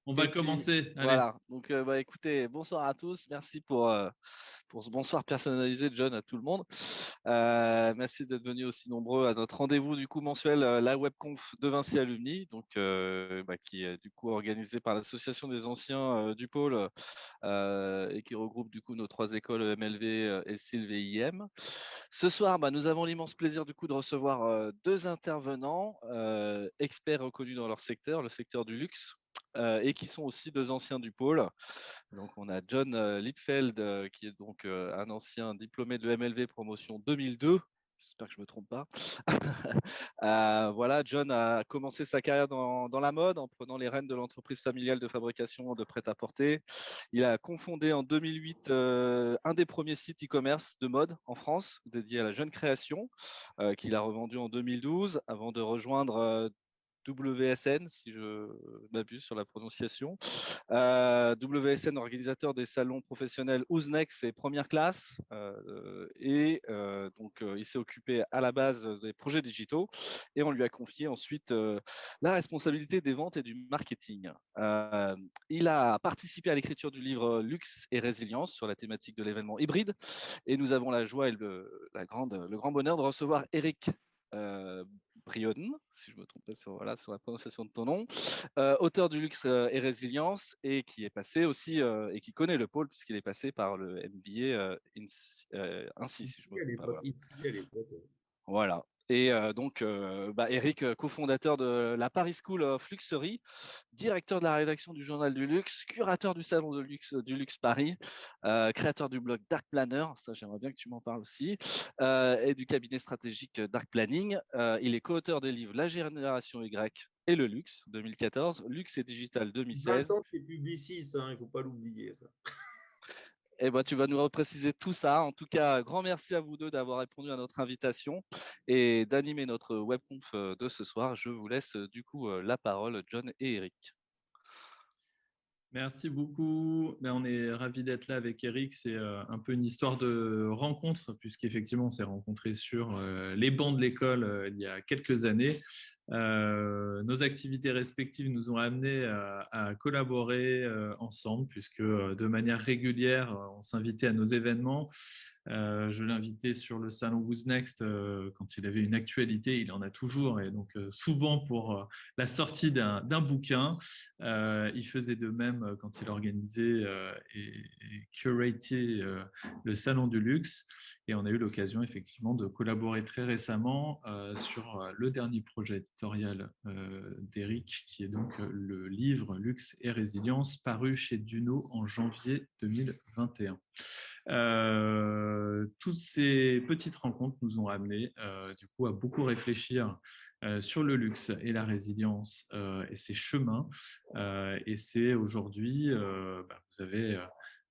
On va Et puis, commencer. Allez. voilà. Donc, écoutez, bonsoir à tous. Merci pour ce bonsoir personnalisé de John à tout le monde. Merci d'être venus aussi nombreux à notre rendez-vous du coup mensuel, la webconf de Vinci Alumni, donc qui est du coup organisé par l'association des anciens du pôle et qui regroupe du coup nos trois écoles MLV, ESILV et IM. Ce soir, nous avons l'immense plaisir du coup de recevoir deux intervenants experts reconnus dans leur secteur, le secteur du luxe. Et qui sont aussi deux anciens du pôle. Donc, on a John Lipfeld, qui est donc un ancien diplômé de MLV promotion 2002. J'espère que je ne me trompe pas. Voilà, John a commencé sa carrière dans la mode en prenant les rênes de l'entreprise familiale de fabrication de prêt-à-porter. Il a cofondé en 2008 un des premiers sites e-commerce de mode en France dédié à la jeune création, qu'il a revendu en 2012 avant de rejoindre WSN, si je m'abuse sur la prononciation. WSN, organisateur des salons professionnels Ouznex et Première Classe. Il s'est occupé à la base des projets digitaux et on lui a confié ensuite la responsabilité des ventes et du marketing. Il a participé à l'écriture du livre Luxe et Résilience sur la thématique de l'événement hybride et nous avons la joie et le grand bonheur de recevoir Eric Brion, si je me trompe pas sur la prononciation de ton nom, auteur du luxe et résilience, et qui est passé aussi, et qui connaît le pôle, puisqu'il est passé par le MBA ainsi, si je me À trompe pas. l'époque, ici, à l'époque. Voilà. Et Eric, cofondateur de la Paris School of Luxury, directeur de la rédaction du Journal du Luxe, curateur du Salon du Luxe Paris, créateur du blog Dark Planner, ça j'aimerais bien que tu m'en parles aussi, et du cabinet stratégique Dark Planning. Il est co-auteur des livres La Génération Y et le Luxe 2014, Luxe et Digital 20 2016. ans, c'est Publicis, hein, il ne faut pas l'oublier, ça. Eh ben, tu vas nous repréciser tout ça. En tout cas, grand merci à vous deux d'avoir répondu à notre invitation et d'animer notre webconf de ce soir. Je vous laisse du coup la parole, John et Eric. Merci beaucoup. On est ravis d'être là avec Eric. C'est un peu une histoire de rencontre, puisqu'effectivement, on s'est rencontrés sur les bancs de l'école il y a quelques années. Nos activités respectives nous ont amenés à collaborer ensemble, puisque de manière régulière, on s'invitait à nos événements. Je l'invitais sur le salon Who's Next quand il avait une actualité, il en a toujours, et donc souvent pour la sortie d'un bouquin. Il faisait de même quand il organisait et curatait le salon du luxe. Et on a eu l'occasion effectivement de collaborer très récemment sur le dernier projet éditorial d'Eric, qui est donc le livre Luxe et Résilience, paru chez Duno en janvier 2021. Toutes ces petites rencontres nous ont amenés du coup à beaucoup réfléchir sur le luxe et la résilience et ses chemins. Et c'est aujourd'hui, vous avez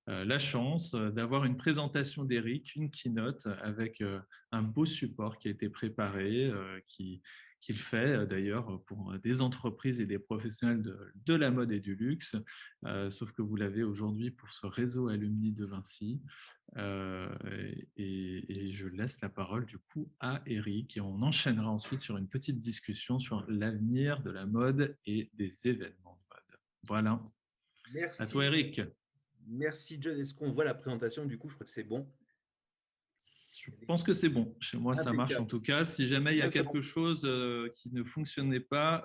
la chance d'avoir une présentation d'Eric, une keynote avec un beau support qui a été préparé, qu'il fait d'ailleurs pour des entreprises et des professionnels de la mode et du luxe, sauf que vous l'avez aujourd'hui pour ce réseau alumni de Vinci. Et je laisse la parole du coup à Eric et on enchaînera ensuite sur une petite discussion sur l'avenir de la mode et des événements de mode. Voilà. À toi, Merci. Eric. Merci, John. Est-ce qu'on voit la présentation? Du coup, je crois que c'est bon. Je pense que c'est bon. Chez moi, ça marche en Impeccable. tout cas. Si jamais il y a Ouais, c'est bon. quelque chose qui ne fonctionnait pas,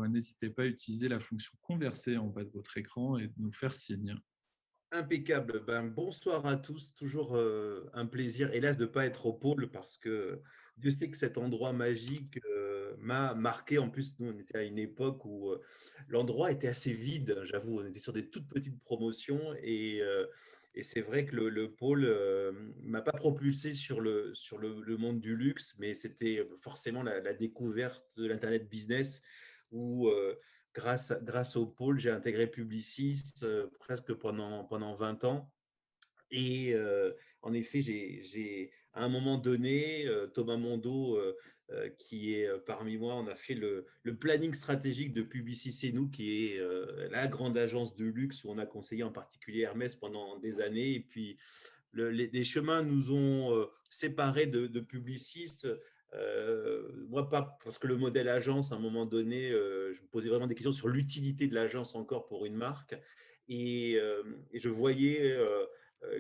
n'hésitez pas à utiliser la fonction converser en bas de votre écran et de nous faire signe. Impeccable. Bonsoir à tous. Toujours un plaisir, hélas, de ne pas être au pôle parce que Dieu sait que cet endroit magique m'a marqué. En plus, nous, on était à une époque où l'endroit était assez vide. J'avoue, on était sur des toutes petites promotions et c'est vrai que le pôle m'a pas propulsé sur le monde du luxe, mais c'était forcément la découverte de l'Internet business où grâce au pôle, j'ai intégré Publicis presque pendant 20 ans. Et en effet, à un moment donné, Thomas Mondo, qui est parmi moi, on a fait le planning stratégique de Publicis C'est Nous, qui est la grande agence de luxe où on a conseillé en particulier Hermès pendant des années. Et puis, les chemins nous ont séparés de Publicis Moi, pas parce que le modèle agence, à un moment donné, je me posais vraiment des questions sur l'utilité de l'agence encore pour une marque. Et je voyais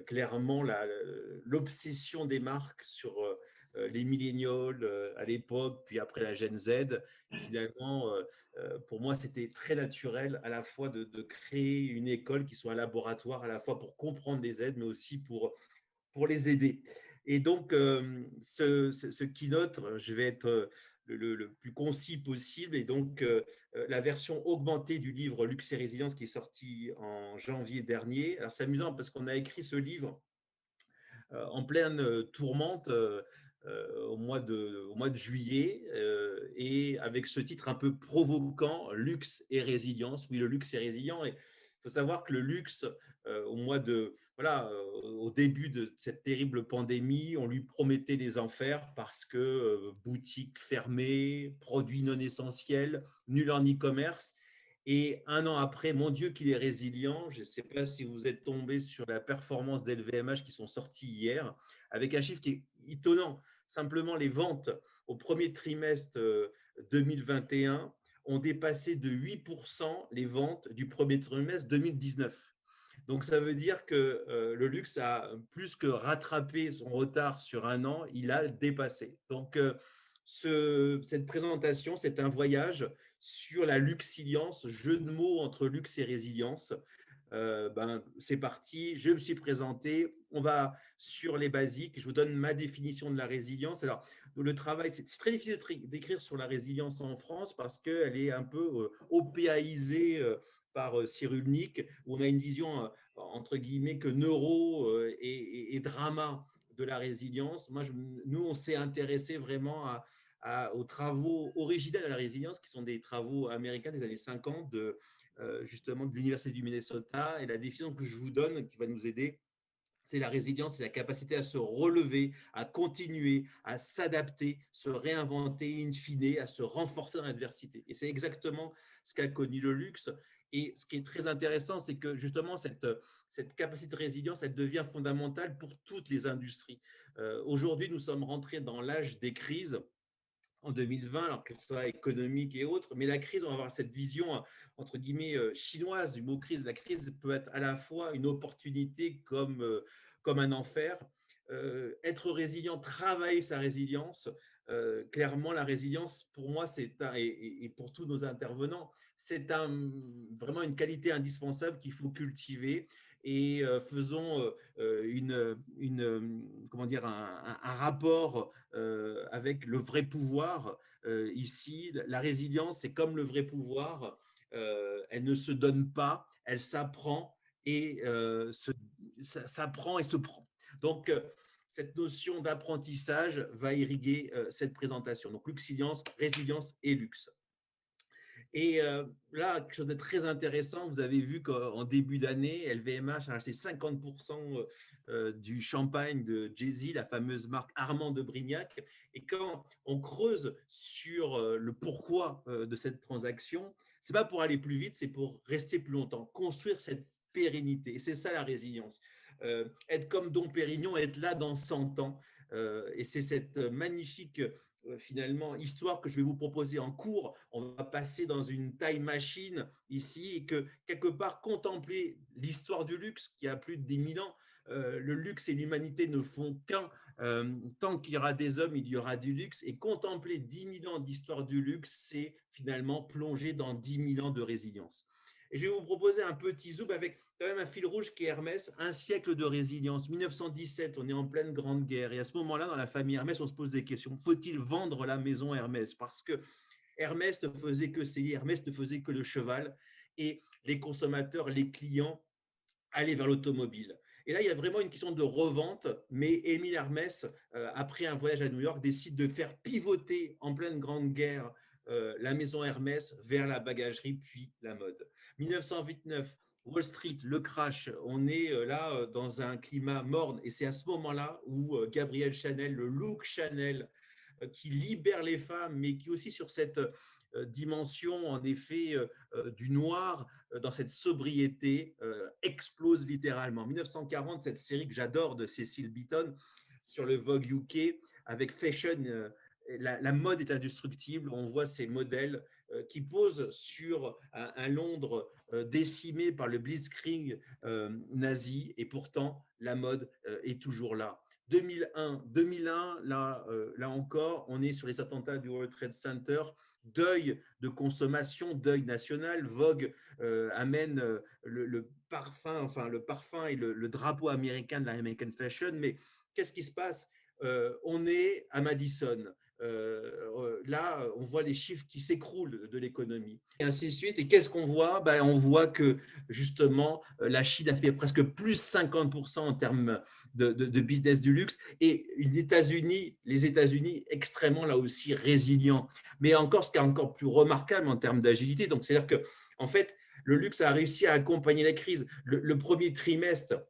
clairement l'obsession des marques sur les millénials à l'époque, puis après la Gen Z. Finalement, pour moi, c'était très naturel à la fois de créer une école qui soit un laboratoire, à la fois pour comprendre les aides, mais aussi pour les aider. Et donc, ce keynote, je vais être le plus concis possible. Et donc, la version augmentée du livre Luxe et Résilience qui est sorti en janvier dernier. Alors, c'est amusant parce qu'on a écrit ce livre en pleine tourmente au mois de juillet et avec ce titre un peu provoquant, Luxe et Résilience. Oui, le luxe est résilient. Et il faut savoir que le luxe, au début de cette terrible pandémie, on lui promettait les enfers parce que boutiques fermées, produits non essentiels, nul en e-commerce. Et un an après, mon Dieu, qu'il est résilient. Je ne sais pas si vous êtes tombé sur la performance d'LVMH qui sont sorties hier, avec un chiffre qui est étonnant. Simplement, les ventes au premier trimestre 2021 ont dépassé de 8% les ventes du premier trimestre 2019. Donc, ça veut dire que le luxe a plus que rattrapé son retard sur un an, il a dépassé. Donc, cette présentation, c'est un voyage sur la luxilience, jeu de mots entre luxe et résilience. C'est parti, je me suis présenté, on va sur les basiques, je vous donne ma définition de la résilience. Alors, le travail, c'est très difficile d'écrire sur la résilience en France parce qu'elle est un peu opéaïsée par Cyrulnik, où on a une vision, entre guillemets, que neuro et drama de la résilience. Nous, on s'est intéressé vraiment aux travaux originels de la résilience, qui sont des travaux américains des années 50, justement de l'Université du Minnesota. Et la définition que je vous donne, qui va nous aider, c'est la résilience, c'est la capacité à se relever, à continuer, à s'adapter, se réinventer, in fine, à se renforcer dans l'adversité. Et c'est exactement ce qu'a connu le luxe. Et ce qui est très intéressant, c'est que justement, cette capacité de résilience, elle devient fondamentale pour toutes les industries. Aujourd'hui, nous sommes rentrés dans l'âge des crises en 2020, alors qu'elle soit économique et autres. Mais la crise, on va avoir cette vision, entre guillemets, chinoise du mot crise. La crise peut être à la fois une opportunité comme un enfer. Être résilient, travailler sa résilience. Clairement, la résilience, pour moi, et pour tous nos intervenants, c'est vraiment une qualité indispensable qu'il faut cultiver. Et faisons comment dire, un rapport avec le vrai pouvoir. Ici, la résilience, c'est comme le vrai pouvoir. Elle ne se donne pas, elle s'apprend et s'apprend et se prend. Donc, cette notion d'apprentissage va irriguer cette présentation. Donc, luxilience, résilience et luxe. Et là, quelque chose de très intéressant, vous avez vu qu'en début d'année, LVMH a acheté 50% du champagne de Jay-Z, la fameuse marque Armand de Brignac. Et quand on creuse sur le pourquoi de cette transaction, ce n'est pas pour aller plus vite, c'est pour rester plus longtemps, construire cette pérennité. Et c'est ça la résilience. Être comme Dom Pérignon, être là dans 100 ans. Et c'est cette magnifique finalement histoire que je vais vous proposer en cours. On va passer dans une time machine ici et que quelque part contempler l'histoire du luxe qui a plus de 10 000 ans. Le luxe et l'humanité ne font qu'un. Tant qu'il y aura des hommes, il y aura du luxe. Et contempler 10 000 ans d'histoire du luxe, c'est finalement plonger dans 10 000 ans de résilience. Et je vais vous proposer un petit zoom avec quand même un fil rouge qui est Hermès, un siècle de résilience. 1917, on est en pleine Grande Guerre. Et à ce moment-là, dans la famille Hermès, on se pose des questions. Faut-il vendre la maison Hermès? Parce que Hermès ne faisait que cellier, Hermès ne faisait que le cheval. Et les consommateurs, les clients, allaient vers l'automobile. Et là, il y a vraiment une question de revente, mais Émile Hermès, après un voyage à New York, décide de faire pivoter en pleine Grande Guerre la maison Hermès vers la bagagerie, puis la mode. 1929, Wall Street, le crash, on est là dans un climat morne, et c'est à ce moment-là où Gabrielle Chanel, le look Chanel, qui libère les femmes, mais qui aussi sur cette dimension, en effet, du noir, dans cette sobriété, explose littéralement. En 1940, cette série que j'adore de Cecil Beaton sur le Vogue UK, avec Fashion la mode est indestructible. On voit ces modèles qui posent sur un Londres décimé par le blitzkrieg nazi, et pourtant la mode est toujours là. 2001, là encore, on est sur les attentats du World Trade Center, deuil de consommation, deuil national. Vogue amène le parfum et le drapeau américain de la American Fashion, mais qu'est-ce qui se passe? On est à Madison. Là, on voit les chiffres qui s'écroulent de l'économie, et ainsi de suite. Et qu'est-ce qu'on voit? On voit que justement, la Chine a fait presque plus 50% en termes de business du luxe, et les États-Unis extrêmement là aussi résilients. Mais encore, ce qui est encore plus remarquable en termes d'agilité, donc c'est-à-dire que en fait, le luxe a réussi à accompagner la crise. Le premier trimestre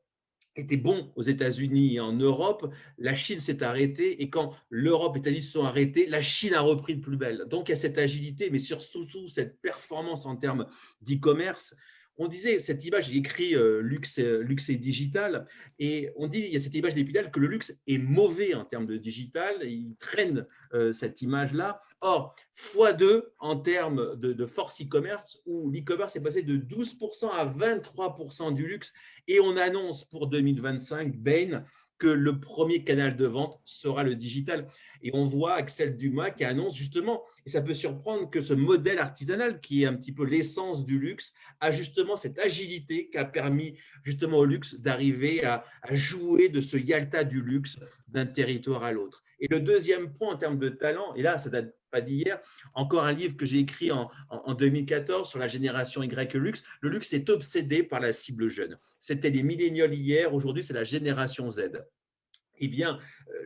était bon aux États-Unis et en Europe, la Chine s'est arrêtée, et quand l'Europe et les États-Unis se sont arrêtés, la Chine a repris de plus belle. Donc, il y a cette agilité, mais surtout cette performance en termes d'e-commerce. On disait, cette image, j'ai écrit luxe et digital, et on dit, il y a cette image d'Épidal que le luxe est mauvais en termes de digital, et il traîne cette image-là. Or, x2 en termes de force e-commerce, où l'e-commerce est passé de 12% à 23% du luxe, et on annonce pour 2025, Bain, que le premier canal de vente sera le digital. Et on voit Axel Dumas qui annonce justement, et ça peut surprendre, que ce modèle artisanal, qui est un petit peu l'essence du luxe, a justement cette agilité qui a permis justement au luxe d'arriver à jouer de ce Yalta du luxe d'un territoire à l'autre. Et le deuxième point en termes de talent, et là, ça date pas d'hier, encore un livre que j'ai écrit en 2014 sur la génération Y luxe. Le luxe est obsédé par la cible jeune. C'était les millénials hier, aujourd'hui c'est la génération Z. Eh bien,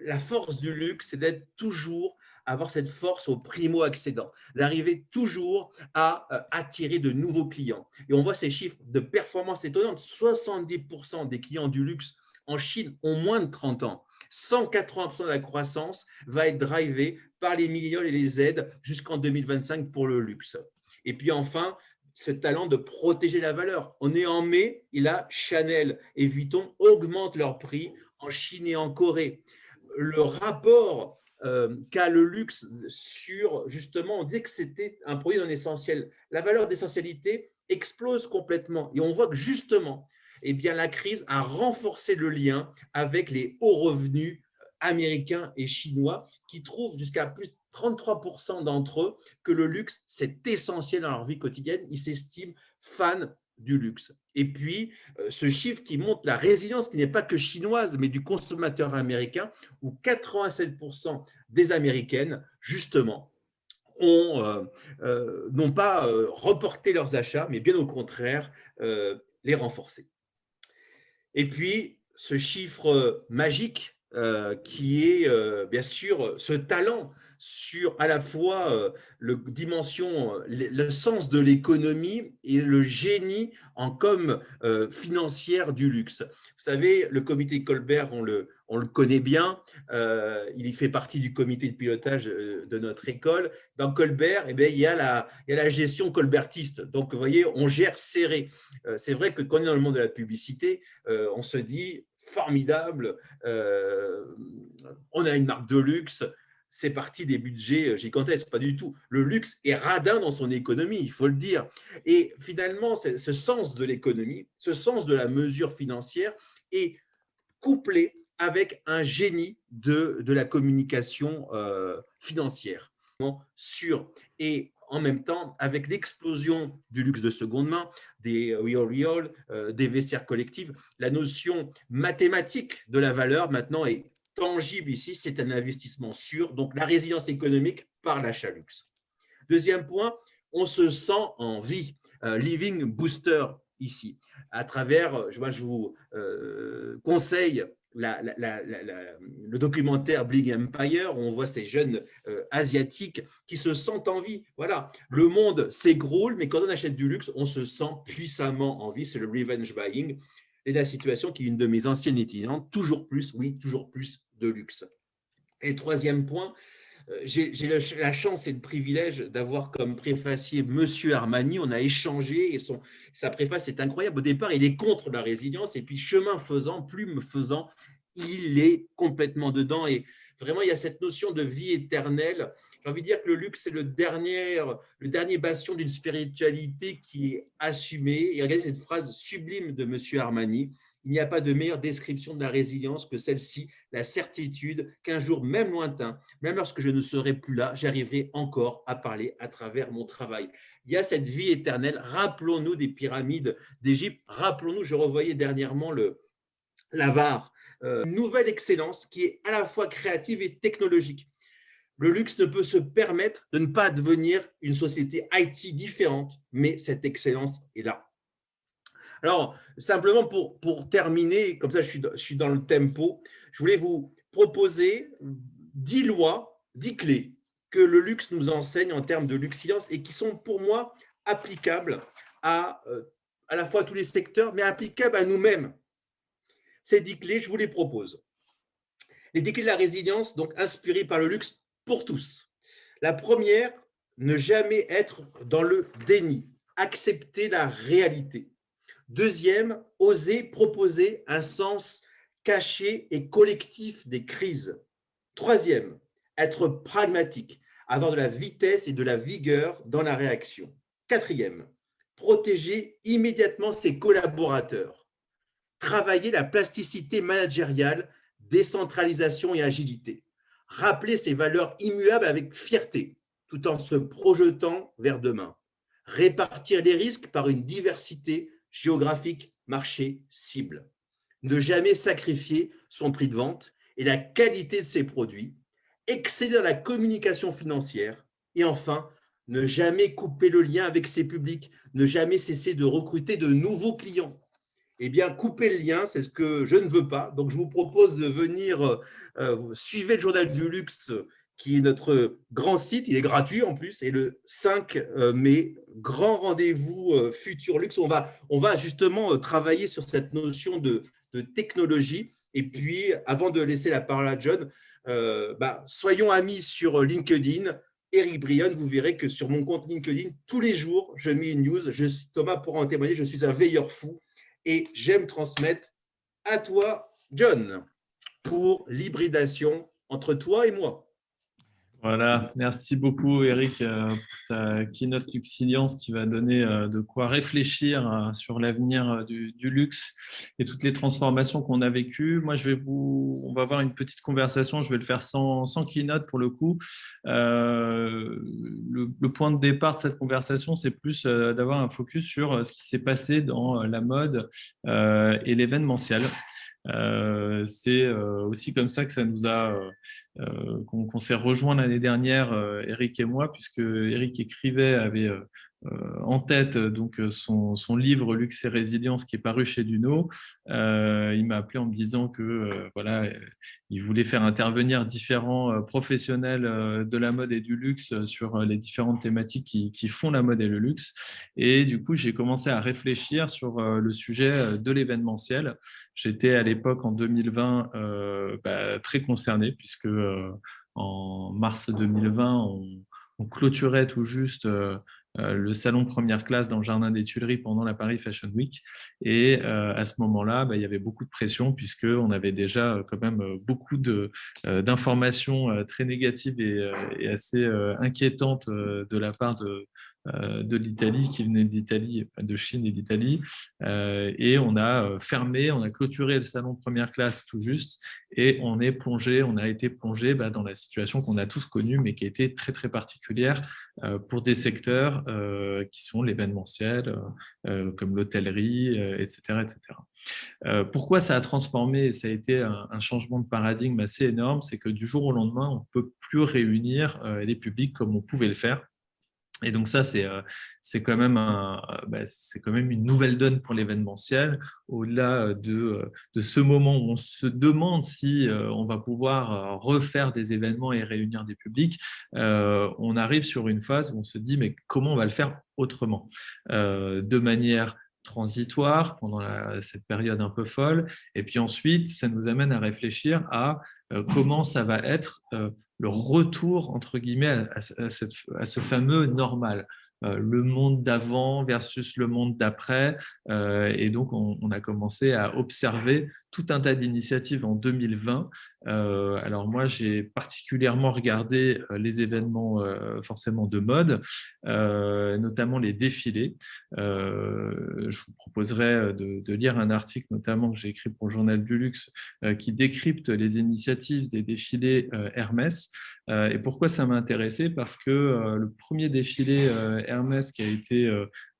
la force du luxe, c'est d'être toujours, avoir cette force au primo-accédant, d'arriver toujours à attirer de nouveaux clients. Et on voit ces chiffres de performance étonnantes. 70% des clients du luxe en Chine ont moins de 30 ans. 180% de la croissance va être drivée par les millénials et les Z jusqu'en 2025 pour le luxe. Et puis enfin, ce talent de protéger la valeur. On est en mai, et là, Chanel et Vuitton augmentent leurs prix en Chine et en Corée. Le rapport qu'a le luxe sur, justement, on disait que c'était un produit non essentiel. La valeur d'essentialité explose complètement. Et on voit que justement, eh bien, la crise a renforcé le lien avec les hauts revenus américains et chinois, qui trouvent jusqu'à plus de 33% d'entre eux que le luxe, c'est essentiel dans leur vie quotidienne. Ils s'estiment fans du luxe. Et puis, ce chiffre qui montre la résilience, qui n'est pas que chinoise, mais du consommateur américain, où 87% des Américaines, justement, n'ont pas reporté leurs achats, mais bien au contraire, les renforcer. Et puis, ce chiffre magique qui est bien sûr ce talent sur à la fois le sens de l'économie et le génie en com financière du luxe. Vous savez, le comité Colbert, on le connaît bien, il y fait partie du comité de pilotage de notre école. Dans Colbert, eh bien, il y a la gestion colbertiste. Donc, vous voyez, on gère serré. C'est vrai que quand on est dans le monde de la publicité, on se dit formidable, on a une marque de luxe, c'est parti des budgets gigantesques. Pas du tout. Le luxe est radin dans son économie, il faut le dire. Et finalement, ce sens de l'économie, ce sens de la mesure financière est couplé avec un génie de la communication financière sûr. Et en même temps, avec l'explosion du luxe de seconde main, des Real, des vestiaires collectifs, la notion mathématique de la valeur maintenant est tangible ici, c'est un investissement sûr, donc la résilience économique par l'achat luxe. Deuxième point, on se sent en vie, living booster ici, à travers, moi je vous conseille le documentaire Bling Empire, où on voit ces jeunes asiatiques qui se sentent en vie. Voilà, le monde s'écroule, mais quand on achète du luxe, on se sent puissamment en vie. C'est le revenge buying. Et la situation qui est une de mes anciennes étudiantes, toujours plus, oui, toujours plus de luxe. Et troisième point, j'ai la chance et le privilège d'avoir comme préfacier Monsieur Armani. On a échangé et sa préface est incroyable. Au départ, il est contre la résilience et puis chemin faisant, plume faisant, il est complètement dedans. Et Vraiment, il y a cette notion de vie éternelle. J'ai envie de dire que le luxe, c'est le dernier bastion d'une spiritualité qui est assumée. Et regardez cette phrase sublime de M. Armani. Il n'y a pas de meilleure description de la résilience que celle-ci, la certitude qu'un jour, même lointain, même lorsque je ne serai plus là, j'arriverai encore à parler à travers mon travail. Il y a cette vie éternelle. Rappelons-nous des pyramides d'Égypte. Rappelons-nous, je revoyais dernièrement l'Avar, une nouvelle excellence qui est à la fois créative et technologique. Le luxe ne peut se permettre de ne pas devenir une société IT différente, mais cette excellence est là. Alors, simplement pour terminer, comme ça je suis dans le tempo, je voulais vous proposer 10 lois, 10 clés que le luxe nous enseigne en termes de luxilience et qui sont pour moi applicables à la fois à tous les secteurs, mais applicables à nous-mêmes. Ces 10 clés, je vous les propose. Les 10 clés de la résilience, donc inspirées par le luxe pour tous. La première, ne jamais être dans le déni, accepter la réalité. Deuxième, oser proposer un sens caché et collectif des crises. Troisième, être pragmatique, avoir de la vitesse et de la vigueur dans la réaction. Quatrième, protéger immédiatement ses collaborateurs. Travailler la plasticité managériale, décentralisation et agilité. Rappeler ses valeurs immuables avec fierté, tout en se projetant vers demain. Répartir les risques par une diversité géographique, marché, cible. Ne jamais sacrifier son prix de vente et la qualité de ses produits. Exceller dans la communication financière. Et enfin, ne jamais couper le lien avec ses publics, ne jamais cesser de recruter de nouveaux clients. Eh bien, couper le lien, c'est ce que je ne veux pas. Donc, je vous propose de venir suivre le Journal du Luxe, qui est notre grand site. Il est gratuit en plus. Et le 5 mai, grand rendez-vous Futur Luxe. On va justement travailler sur cette notion de technologie. Et puis, avant de laisser la parole à John, soyons amis sur LinkedIn. Eric Brion, vous verrez que sur mon compte LinkedIn, tous les jours, je mets une news. Thomas pourra en témoigner, je suis un veilleur fou. Et j'aime transmettre à toi, John, pour l'hybridation entre toi et moi. Voilà, merci beaucoup Eric pour ta keynote Luxilience qui va donner de quoi réfléchir sur l'avenir du luxe et toutes les transformations qu'on a vécues. Moi, on va avoir une petite conversation, je vais le faire sans keynote pour le coup. Le point de départ de cette conversation, c'est plus d'avoir un focus sur ce qui s'est passé dans la mode et l'événementiel. C'est aussi comme ça que ça nous a qu'on s'est rejoint l'année dernière, Eric et moi, puisque Eric avait en tête donc son livre Luxe et Résilience qui est paru chez Duno. Il m'a appelé en me disant que voilà, il voulait faire intervenir différents professionnels de la mode et du luxe sur les différentes thématiques qui font la mode et le luxe. Et du coup, j'ai commencé à réfléchir sur le sujet de l'événementiel. J'étais à l'époque, en 2020, très concerné, puisque en mars 2020, on clôturait tout juste le salon première classe dans le jardin des Tuileries pendant la Paris Fashion Week. Et à ce moment-là, il y avait beaucoup de pression, puisqu'on avait déjà quand même beaucoup d'informations très négatives et assez inquiétantes de la part de l'Italie, qui venait d'Italie, de Chine et d'Italie. Et on a fermé, on a clôturé le salon de première classe tout juste, et on a été plongé dans la situation qu'on a tous connue, mais qui a été très, très particulière pour des secteurs qui sont l'événementiel, comme l'hôtellerie, etc., etc. Pourquoi ça a transformé et ça a été un changement de paradigme assez énorme, c'est que du jour au lendemain, on ne peut plus réunir les publics comme on pouvait le faire. Et donc ça, c'est quand même une nouvelle donne pour l'événementiel, au-delà de ce moment où on se demande si on va pouvoir refaire des événements et réunir des publics. On arrive sur une phase où on se dit, mais comment on va le faire autrement, de manière transitoire pendant cette période un peu folle, et puis ensuite, ça nous amène à réfléchir à comment ça va être le retour, entre guillemets, à ce fameux normal, le monde d'avant versus le monde d'après. Et donc, on a commencé à observer tout un tas d'initiatives en 2020 Alors moi, j'ai particulièrement regardé les événements forcément de mode, notamment les défilés. Je vous proposerai de lire un article notamment que j'ai écrit pour le Journal du Luxe qui décrypte les initiatives des défilés Hermès. Et pourquoi ça m'a intéressé? Parce que le premier défilé Hermès qui a été,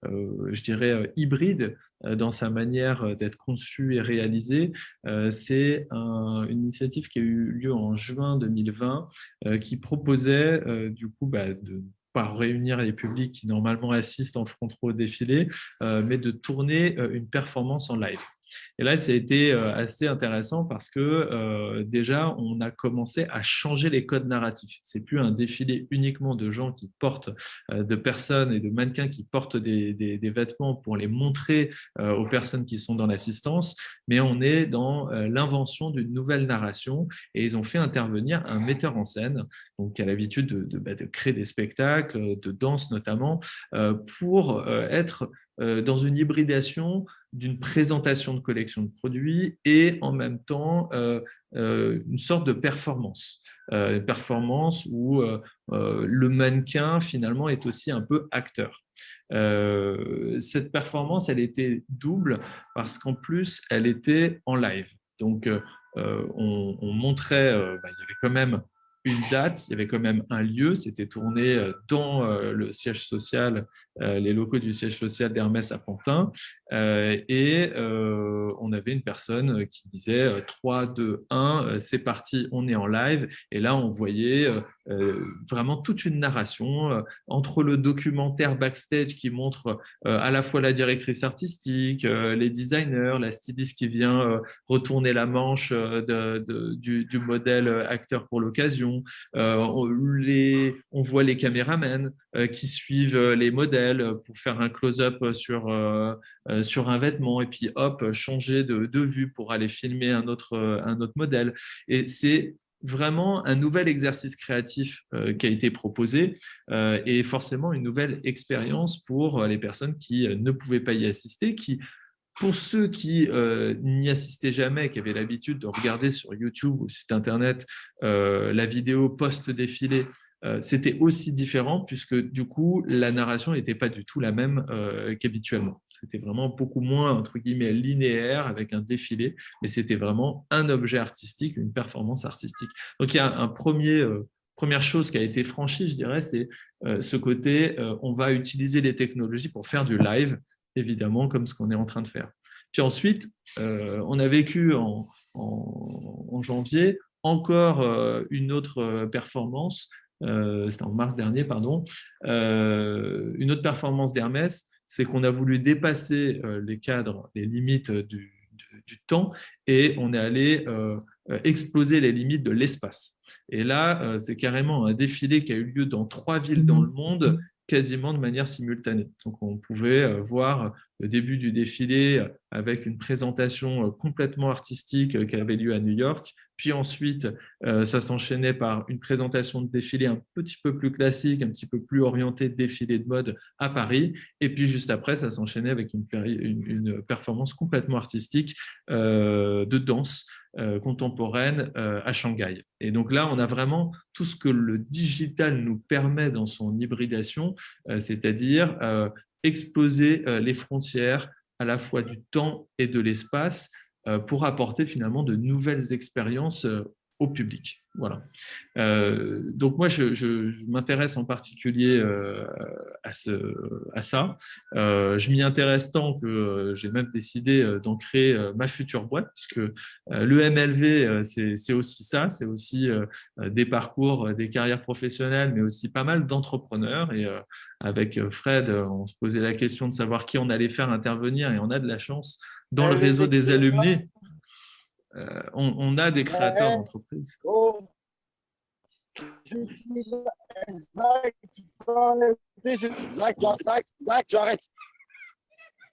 je dirais, hybride dans sa manière d'être conçu et réalisé, c'est une initiative qui a eu lieu en juin 2020 qui proposait du coup de pas réunir les publics qui normalement assistent en front row au défilé, mais de tourner une performance en live. Et là, ça a été assez intéressant parce que déjà, on a commencé à changer les codes narratifs. C'est plus un défilé uniquement de gens qui portent, de personnes et de mannequins qui portent des vêtements pour les montrer aux personnes qui sont dans l'assistance, mais on est dans l'invention d'une nouvelle narration et ils ont fait intervenir un metteur en scène donc, qui a l'habitude de créer des spectacles, de danse notamment, pour être dans une hybridation d'une présentation de collection de produits et en même temps une sorte de performance. Performance où le mannequin finalement est aussi un peu acteur. Cette performance, elle était double parce qu'en plus, elle était en live. Donc, on montrait, il y avait quand même une date, il y avait quand même un lieu, c'était tourné dans le siège social, les locaux du siège social d'Hermès à Pantin, et on avait une personne qui disait 3, 2, 1, c'est parti, on est en live, et là on voyait vraiment toute une narration entre le documentaire backstage qui montre à la fois la directrice artistique, les designers, la styliste qui vient retourner la manche du modèle acteur pour l'occasion. On voit les caméramans qui suivent les modèles pour faire un close-up sur un vêtement et puis hop, changer de vue pour aller filmer un autre modèle. Et c'est vraiment un nouvel exercice créatif qui a été proposé et forcément une nouvelle expérience pour les personnes qui ne pouvaient pas y assister, qui pour ceux qui n'y assistaient jamais, qui avaient l'habitude de regarder sur YouTube ou site internet la vidéo post-défilé, c'était aussi différent puisque du coup, la narration n'était pas du tout la même qu'habituellement. C'était vraiment beaucoup moins, entre guillemets, linéaire avec un défilé, mais c'était vraiment un objet artistique, une performance artistique. Donc, il y a première chose qui a été franchie, je dirais, c'est ce côté, on va utiliser les technologies pour faire du live, évidemment, comme ce qu'on est en train de faire. Puis ensuite, on a vécu en janvier encore une autre performance, c'était en mars dernier, pardon, une autre performance d'Hermès, c'est qu'on a voulu dépasser les cadres, les limites du temps et on est allé exploser les limites de l'espace. Et là, c'est carrément un défilé qui a eu lieu dans 3 villes dans le monde, quasiment de manière simultanée. Donc, on pouvait voir le début du défilé avec une présentation complètement artistique qui avait lieu à New York. Puis ensuite, ça s'enchaînait par une présentation de défilé un petit peu plus classique, un petit peu plus orientée de défilé de mode à Paris. Et puis juste après, ça s'enchaînait avec une performance complètement artistique de danse contemporaine à Shanghai. Et donc là, on a vraiment tout ce que le digital nous permet dans son hybridation, c'est-à-dire exploser les frontières à la fois du temps et de l'espace pour apporter finalement de nouvelles expériences au public. Voilà. Donc moi, je m'intéresse en particulier à ça. Je m'y intéresse tant que j'ai même décidé d'en créer ma future boîte, parce que le MLV, c'est aussi ça, c'est aussi des parcours, des carrières professionnelles, mais aussi pas mal d'entrepreneurs. Et avec Fred, on se posait la question de savoir qui on allait faire intervenir, et on a de la chance dans le réseau des alumni. On a des créateurs d'entreprises. Zach, tu arrêtes.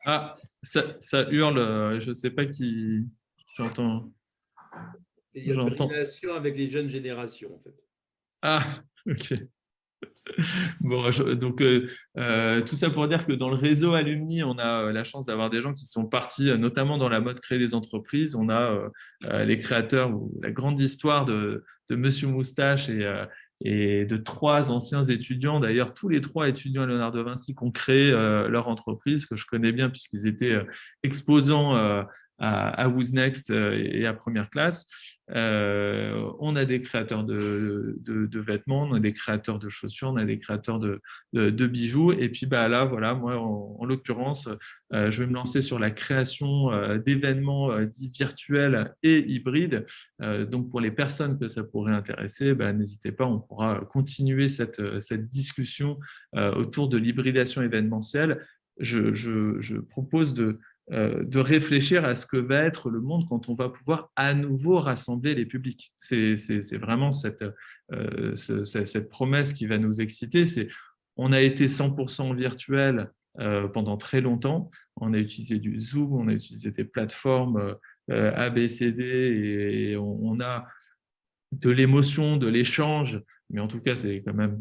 Ah, ça hurle, je ne sais pas qui j'entends. Il y a une relation avec les jeunes générations, en fait. Ah, ok. Bon, donc, tout ça pour dire que dans le réseau Alumni, on a la chance d'avoir des gens qui sont partis, notamment dans la mode créer des entreprises. On a les créateurs ou la grande histoire de Monsieur Moustache et de 3 anciens étudiants, d'ailleurs tous les 3 étudiants à Léonard de Vinci qui ont créé leur entreprise, que je connais bien puisqu'ils étaient exposants à Who's Next et à Première Classe. On a des créateurs de vêtements, on a des créateurs de chaussures, on a des créateurs de bijoux. Et puis là, voilà, moi, en l'occurrence, je vais me lancer sur la création d'événements dits virtuels et hybrides. Donc, pour les personnes que ça pourrait intéresser, n'hésitez pas, on pourra continuer cette discussion autour de l'hybridation événementielle. Je propose de réfléchir à ce que va être le monde quand on va pouvoir à nouveau rassembler les publics. C'est vraiment cette promesse qui va nous exciter. On a été 100% virtuel pendant très longtemps. On a utilisé du Zoom, on a utilisé des plateformes ABCD et on a de l'émotion, de l'échange, mais en tout cas, c'est quand même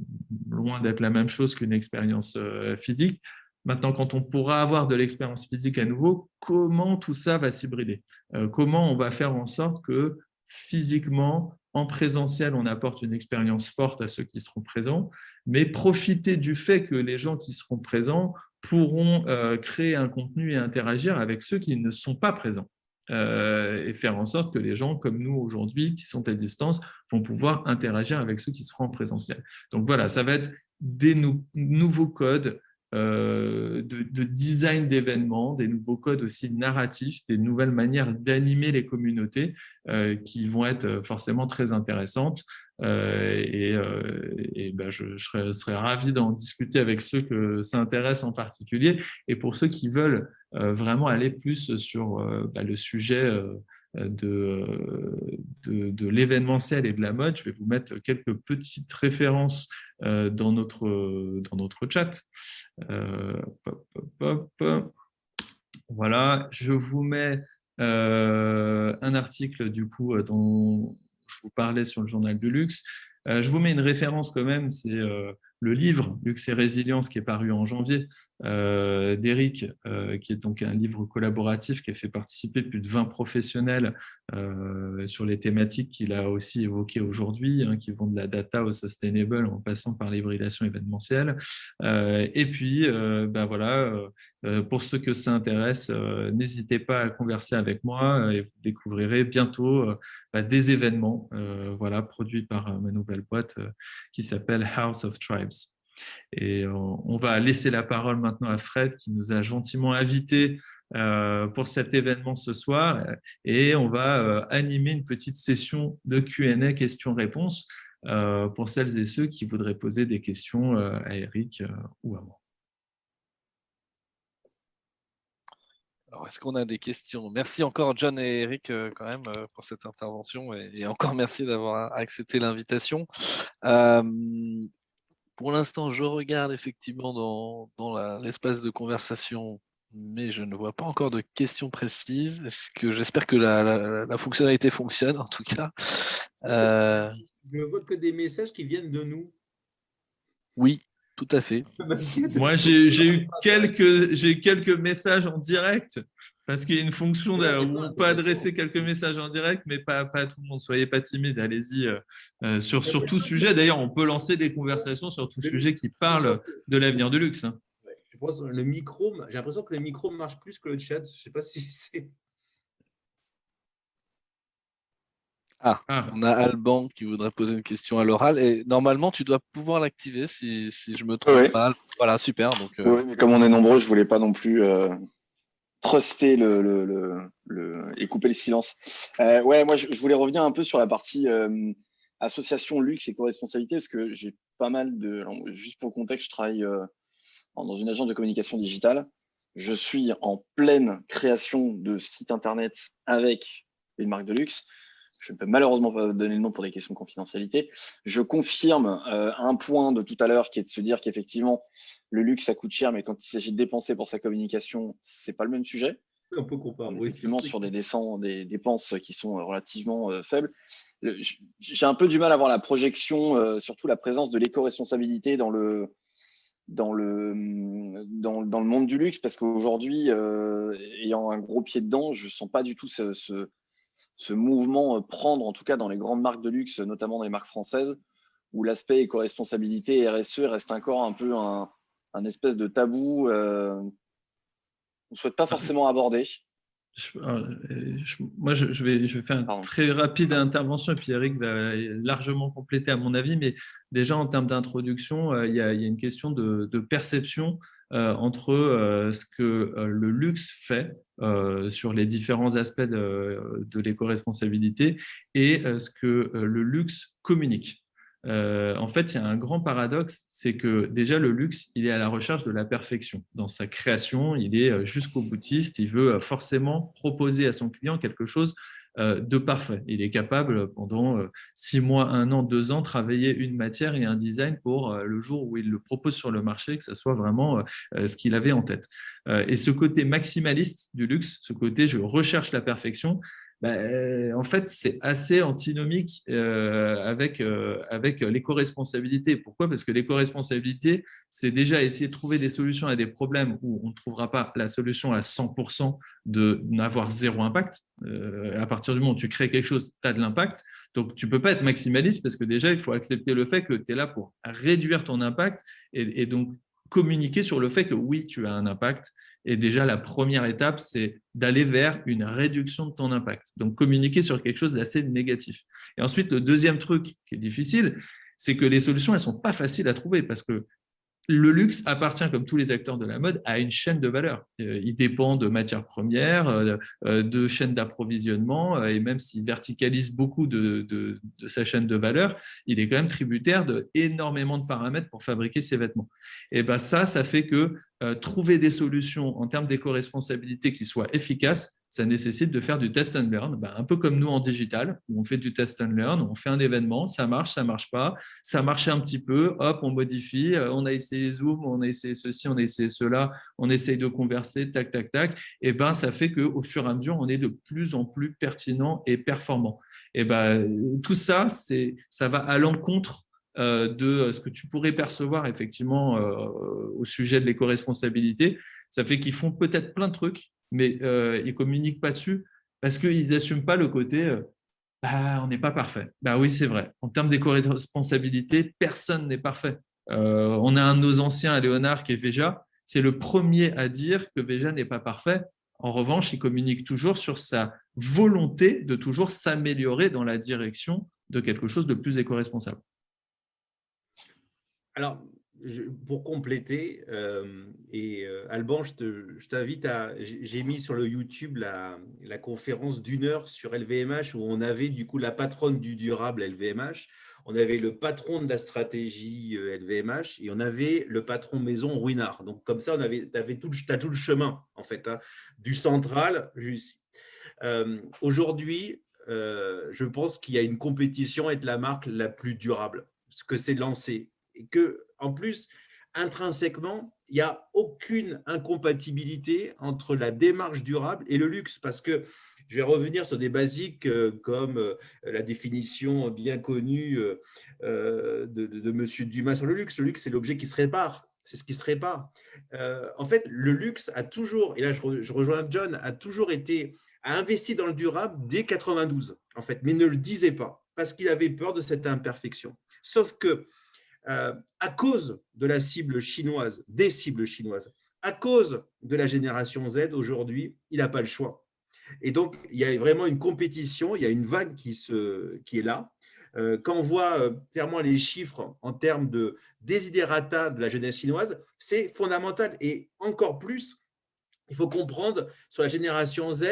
loin d'être la même chose qu'une expérience physique. Maintenant, quand on pourra avoir de l'expérience physique à nouveau, comment tout ça va s'hybrider? Comment on va faire en sorte que physiquement, en présentiel, on apporte une expérience forte à ceux qui seront présents, mais profiter du fait que les gens qui seront présents pourront créer un contenu et interagir avec ceux qui ne sont pas présents. Et faire en sorte que les gens comme nous aujourd'hui qui sont à distance vont pouvoir interagir avec ceux qui seront en présentiel. Donc voilà, ça va être des nouveaux codes de design d'événements, des nouveaux codes aussi narratifs, des nouvelles manières d'animer les communautés qui vont être forcément très intéressantes. Je serais ravi d'en discuter avec ceux que ça intéresse en particulier. Et pour ceux qui veulent vraiment aller plus sur le sujet de l'événementiel et de la mode, je vais vous mettre quelques petites références dans notre chat. Voilà, je vous mets un article du coup dont je vous parlais sur le journal du luxe. Je vous mets une référence quand même, c'est le livre Luxe et Résilience qui est paru en janvier d'Eric, qui est donc un livre collaboratif qui a fait participer plus de 20 professionnels sur les thématiques qu'il a aussi évoquées aujourd'hui, qui vont de la data au sustainable en passant par l'hybridation événementielle. Et puis, voilà, pour ceux que ça intéresse, n'hésitez pas à converser avec moi et vous découvrirez bientôt des événements voilà, produits par ma nouvelle boîte qui s'appelle House of Tribes. Et on va laisser la parole maintenant à Fred qui nous a gentiment invités pour cet événement ce soir et on va animer une petite session de Q&A, questions-réponses pour celles et ceux qui voudraient poser des questions à Eric ou à moi. Alors, est-ce qu'on a des questions? Merci encore John et Eric quand même pour cette intervention et encore merci d'avoir accepté l'invitation. Pour l'instant, je regarde effectivement dans l'espace de conversation, mais je ne vois pas encore de questions précises. J'espère que la fonctionnalité fonctionne en tout cas. Je ne vois que des messages qui viennent de nous. Oui, tout à fait. Moi, j'ai eu quelques messages en direct parce qu'il y a une fonction où on peut adresser quelques messages en direct, mais pas à tout le monde. Soyez pas timide, allez-y sur tout sujet. D'ailleurs, on peut lancer des conversations sur tout sujet qui parle de l'avenir du luxe. Je pense le micro, j'ai l'impression que le micro marche plus que le chat. Je ne sais pas si c'est… On a Alban qui voudrait poser une question à l'oral et normalement tu dois pouvoir l'activer si je me trompe pas. Voilà, super. Donc, Oui, mais comme on est nombreux, je voulais pas non plus truster et couper le silence. Moi je voulais revenir un peu sur la partie association luxe et co-responsabilité parce que j'ai pas mal de… Alors, juste pour le contexte, je travaille dans une agence de communication digitale. Je suis en pleine création de sites internet avec une marque de luxe. Je ne peux malheureusement pas donner le nom pour des questions de confidentialité. Je confirme un point de tout à l'heure qui est de se dire qu'effectivement, le luxe, ça coûte cher, mais quand il s'agit de dépenser pour sa communication, c'est pas le même sujet. On peut comparer. Oui, effectivement sur des dépenses qui sont relativement faibles. J'ai un peu du mal à voir la projection, surtout la présence de l'éco-responsabilité dans le monde du luxe, parce qu'aujourd'hui, ayant un gros pied dedans, je ne sens pas du tout ce mouvement prendre, en tout cas dans les grandes marques de luxe, notamment dans les marques françaises, où l'aspect éco-responsabilité et RSE reste encore un peu un espèce de tabou qu'on ne souhaite pas forcément aborder. Moi, je vais faire une très rapide intervention et puis Eric va largement compléter à mon avis, mais déjà en termes d'introduction, il y a une question de perception entre ce que le luxe fait sur les différents aspects de l'éco-responsabilité et ce que le luxe communique. En fait, il y a un grand paradoxe, c'est que déjà le luxe, il est à la recherche de la perfection. Dans sa création, il est jusqu'au boutiste, il veut forcément proposer à son client quelque chose de parfait. Il est capable, pendant 6 mois, 1 an, 2 ans, travailler une matière et un design pour le jour où il le propose sur le marché, que ce soit vraiment ce qu'il avait en tête. Et ce côté maximaliste du luxe, ce côté je recherche la perfection, en fait, c'est assez antinomique avec l'éco-responsabilité. Pourquoi ? Parce que l'éco-responsabilité, c'est déjà essayer de trouver des solutions à des problèmes où on ne trouvera pas la solution à 100% de n'avoir zéro impact. À partir du moment où tu crées quelque chose, tu as de l'impact. Donc, tu ne peux pas être maximaliste parce que déjà, il faut accepter le fait que tu es là pour réduire ton impact et donc communiquer sur le fait que oui, tu as un impact. Et déjà, la première étape, c'est d'aller vers une réduction de ton impact. Donc, communiquer sur quelque chose d'assez négatif. Et ensuite, le deuxième truc qui est difficile, c'est que les solutions, elles ne sont pas faciles à trouver parce que le luxe appartient, comme tous les acteurs de la mode, à une chaîne de valeur. Il dépend de matières premières, de chaînes d'approvisionnement, et même s'il verticalise beaucoup de sa chaîne de valeur, il est quand même tributaire d'énormément de paramètres pour fabriquer ses vêtements. Et ça fait que trouver des solutions en termes d'éco-responsabilité qui soient efficaces, ça nécessite de faire du test and learn, un peu comme nous en digital, où on fait du test and learn, on fait un événement, ça marche pas, ça marchait un petit peu, hop, on modifie, on a essayé Zoom, on a essayé ceci, on a essayé cela, on essaye de converser, tac, tac, tac, et ça fait qu'au fur et à mesure, on est de plus en plus pertinent et performant. Et tout ça, ça va à l'encontre de ce que tu pourrais percevoir effectivement au sujet de l'éco-responsabilité. Ça fait qu'ils font peut-être plein de trucs, mais ils ne communiquent pas dessus parce qu'ils n'assument pas le côté on n'est pas parfait. Oui, c'est vrai. En termes d'éco-responsabilité, personne n'est parfait. On a un de nos anciens, Léonard, qui est Veja. C'est le premier à dire que Veja n'est pas parfait. En revanche, il communique toujours sur sa volonté de toujours s'améliorer dans la direction de quelque chose de plus éco-responsable. Alors, pour compléter, Alban, je t'invite j'ai mis sur le YouTube la conférence d'1 heure sur LVMH où on avait du coup la patronne du durable LVMH, on avait le patron de la stratégie LVMH et on avait le patron maison Ruinart. Donc, comme ça, t'as tout le chemin, en fait, du central jusqu'ici. Aujourd'hui, je pense qu'il y a une compétition être la marque la plus durable, ce que c'est lancé. Et qu'en plus, intrinsèquement, il n'y a aucune incompatibilité entre la démarche durable et le luxe. Parce que je vais revenir sur des basiques comme la définition bien connue de M. Dumas sur le luxe. Le luxe, c'est l'objet qui se répare. C'est ce qui se répare. En fait, le luxe a toujours, et là je rejoins John, a investi dans le durable dès 92, en fait, mais ne le disait pas parce qu'il avait peur de cette imperfection. Sauf que à cause de la cible chinoise, des cibles chinoises, à cause de la génération Z, aujourd'hui, il n'a pas le choix. Et donc, il y a vraiment une compétition, il y a une vague qui est là. Quand on voit clairement les chiffres en termes de desiderata de la jeunesse chinoise, c'est fondamental. Et encore plus, il faut comprendre sur la génération Z,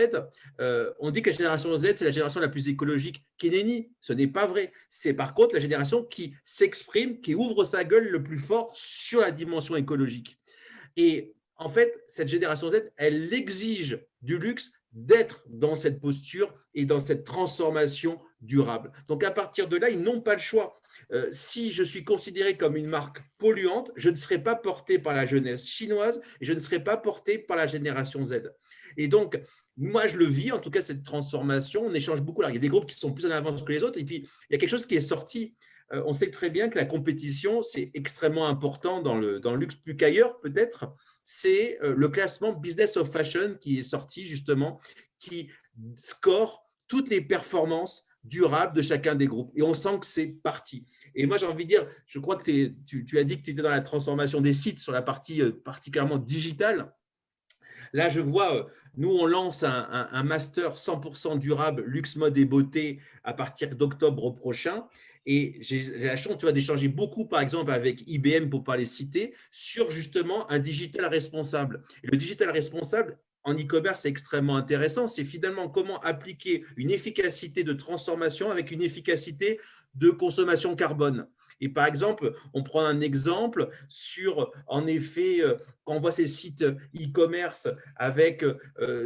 on dit que la génération Z, c'est la génération la plus écologique. Keneni, ce n'est pas vrai. C'est par contre la génération qui s'exprime, qui ouvre sa gueule le plus fort sur la dimension écologique. Et en fait, cette génération Z, elle exige du luxe d'être dans cette posture et dans cette transformation durable. Donc, à partir de là, ils n'ont pas le choix. Si je suis considéré comme une marque polluante, je ne serai pas porté par la jeunesse chinoise et je ne serai pas porté par la génération Z. Et donc, moi, je le vis, en tout cas, cette transformation. On échange beaucoup. Alors, il y a des groupes qui sont plus en avance que les autres. Et puis, il y a quelque chose qui est sorti. On sait très bien que la compétition, c'est extrêmement important dans le luxe, plus qu'ailleurs peut-être. C'est le classement Business of Fashion qui est sorti justement, qui score toutes les performances durables de chacun des groupes. Et on sent que c'est parti. Et moi, j'ai envie de dire, je crois que tu as dit que tu étais dans la transformation des sites sur la partie particulièrement digitale. Là, je vois, nous, on lance un master 100% durable, luxe, mode et beauté à partir d'octobre prochain. Et j'ai la chance, tu vois, d'échanger beaucoup, par exemple, avec IBM, pour pas les citer, sur justement un digital responsable. Et le digital responsable, en e-commerce, c'est extrêmement intéressant. C'est finalement comment appliquer une efficacité de transformation avec une efficacité de consommation carbone. Et par exemple, on prend un exemple sur, en effet, quand on voit ces sites e-commerce avec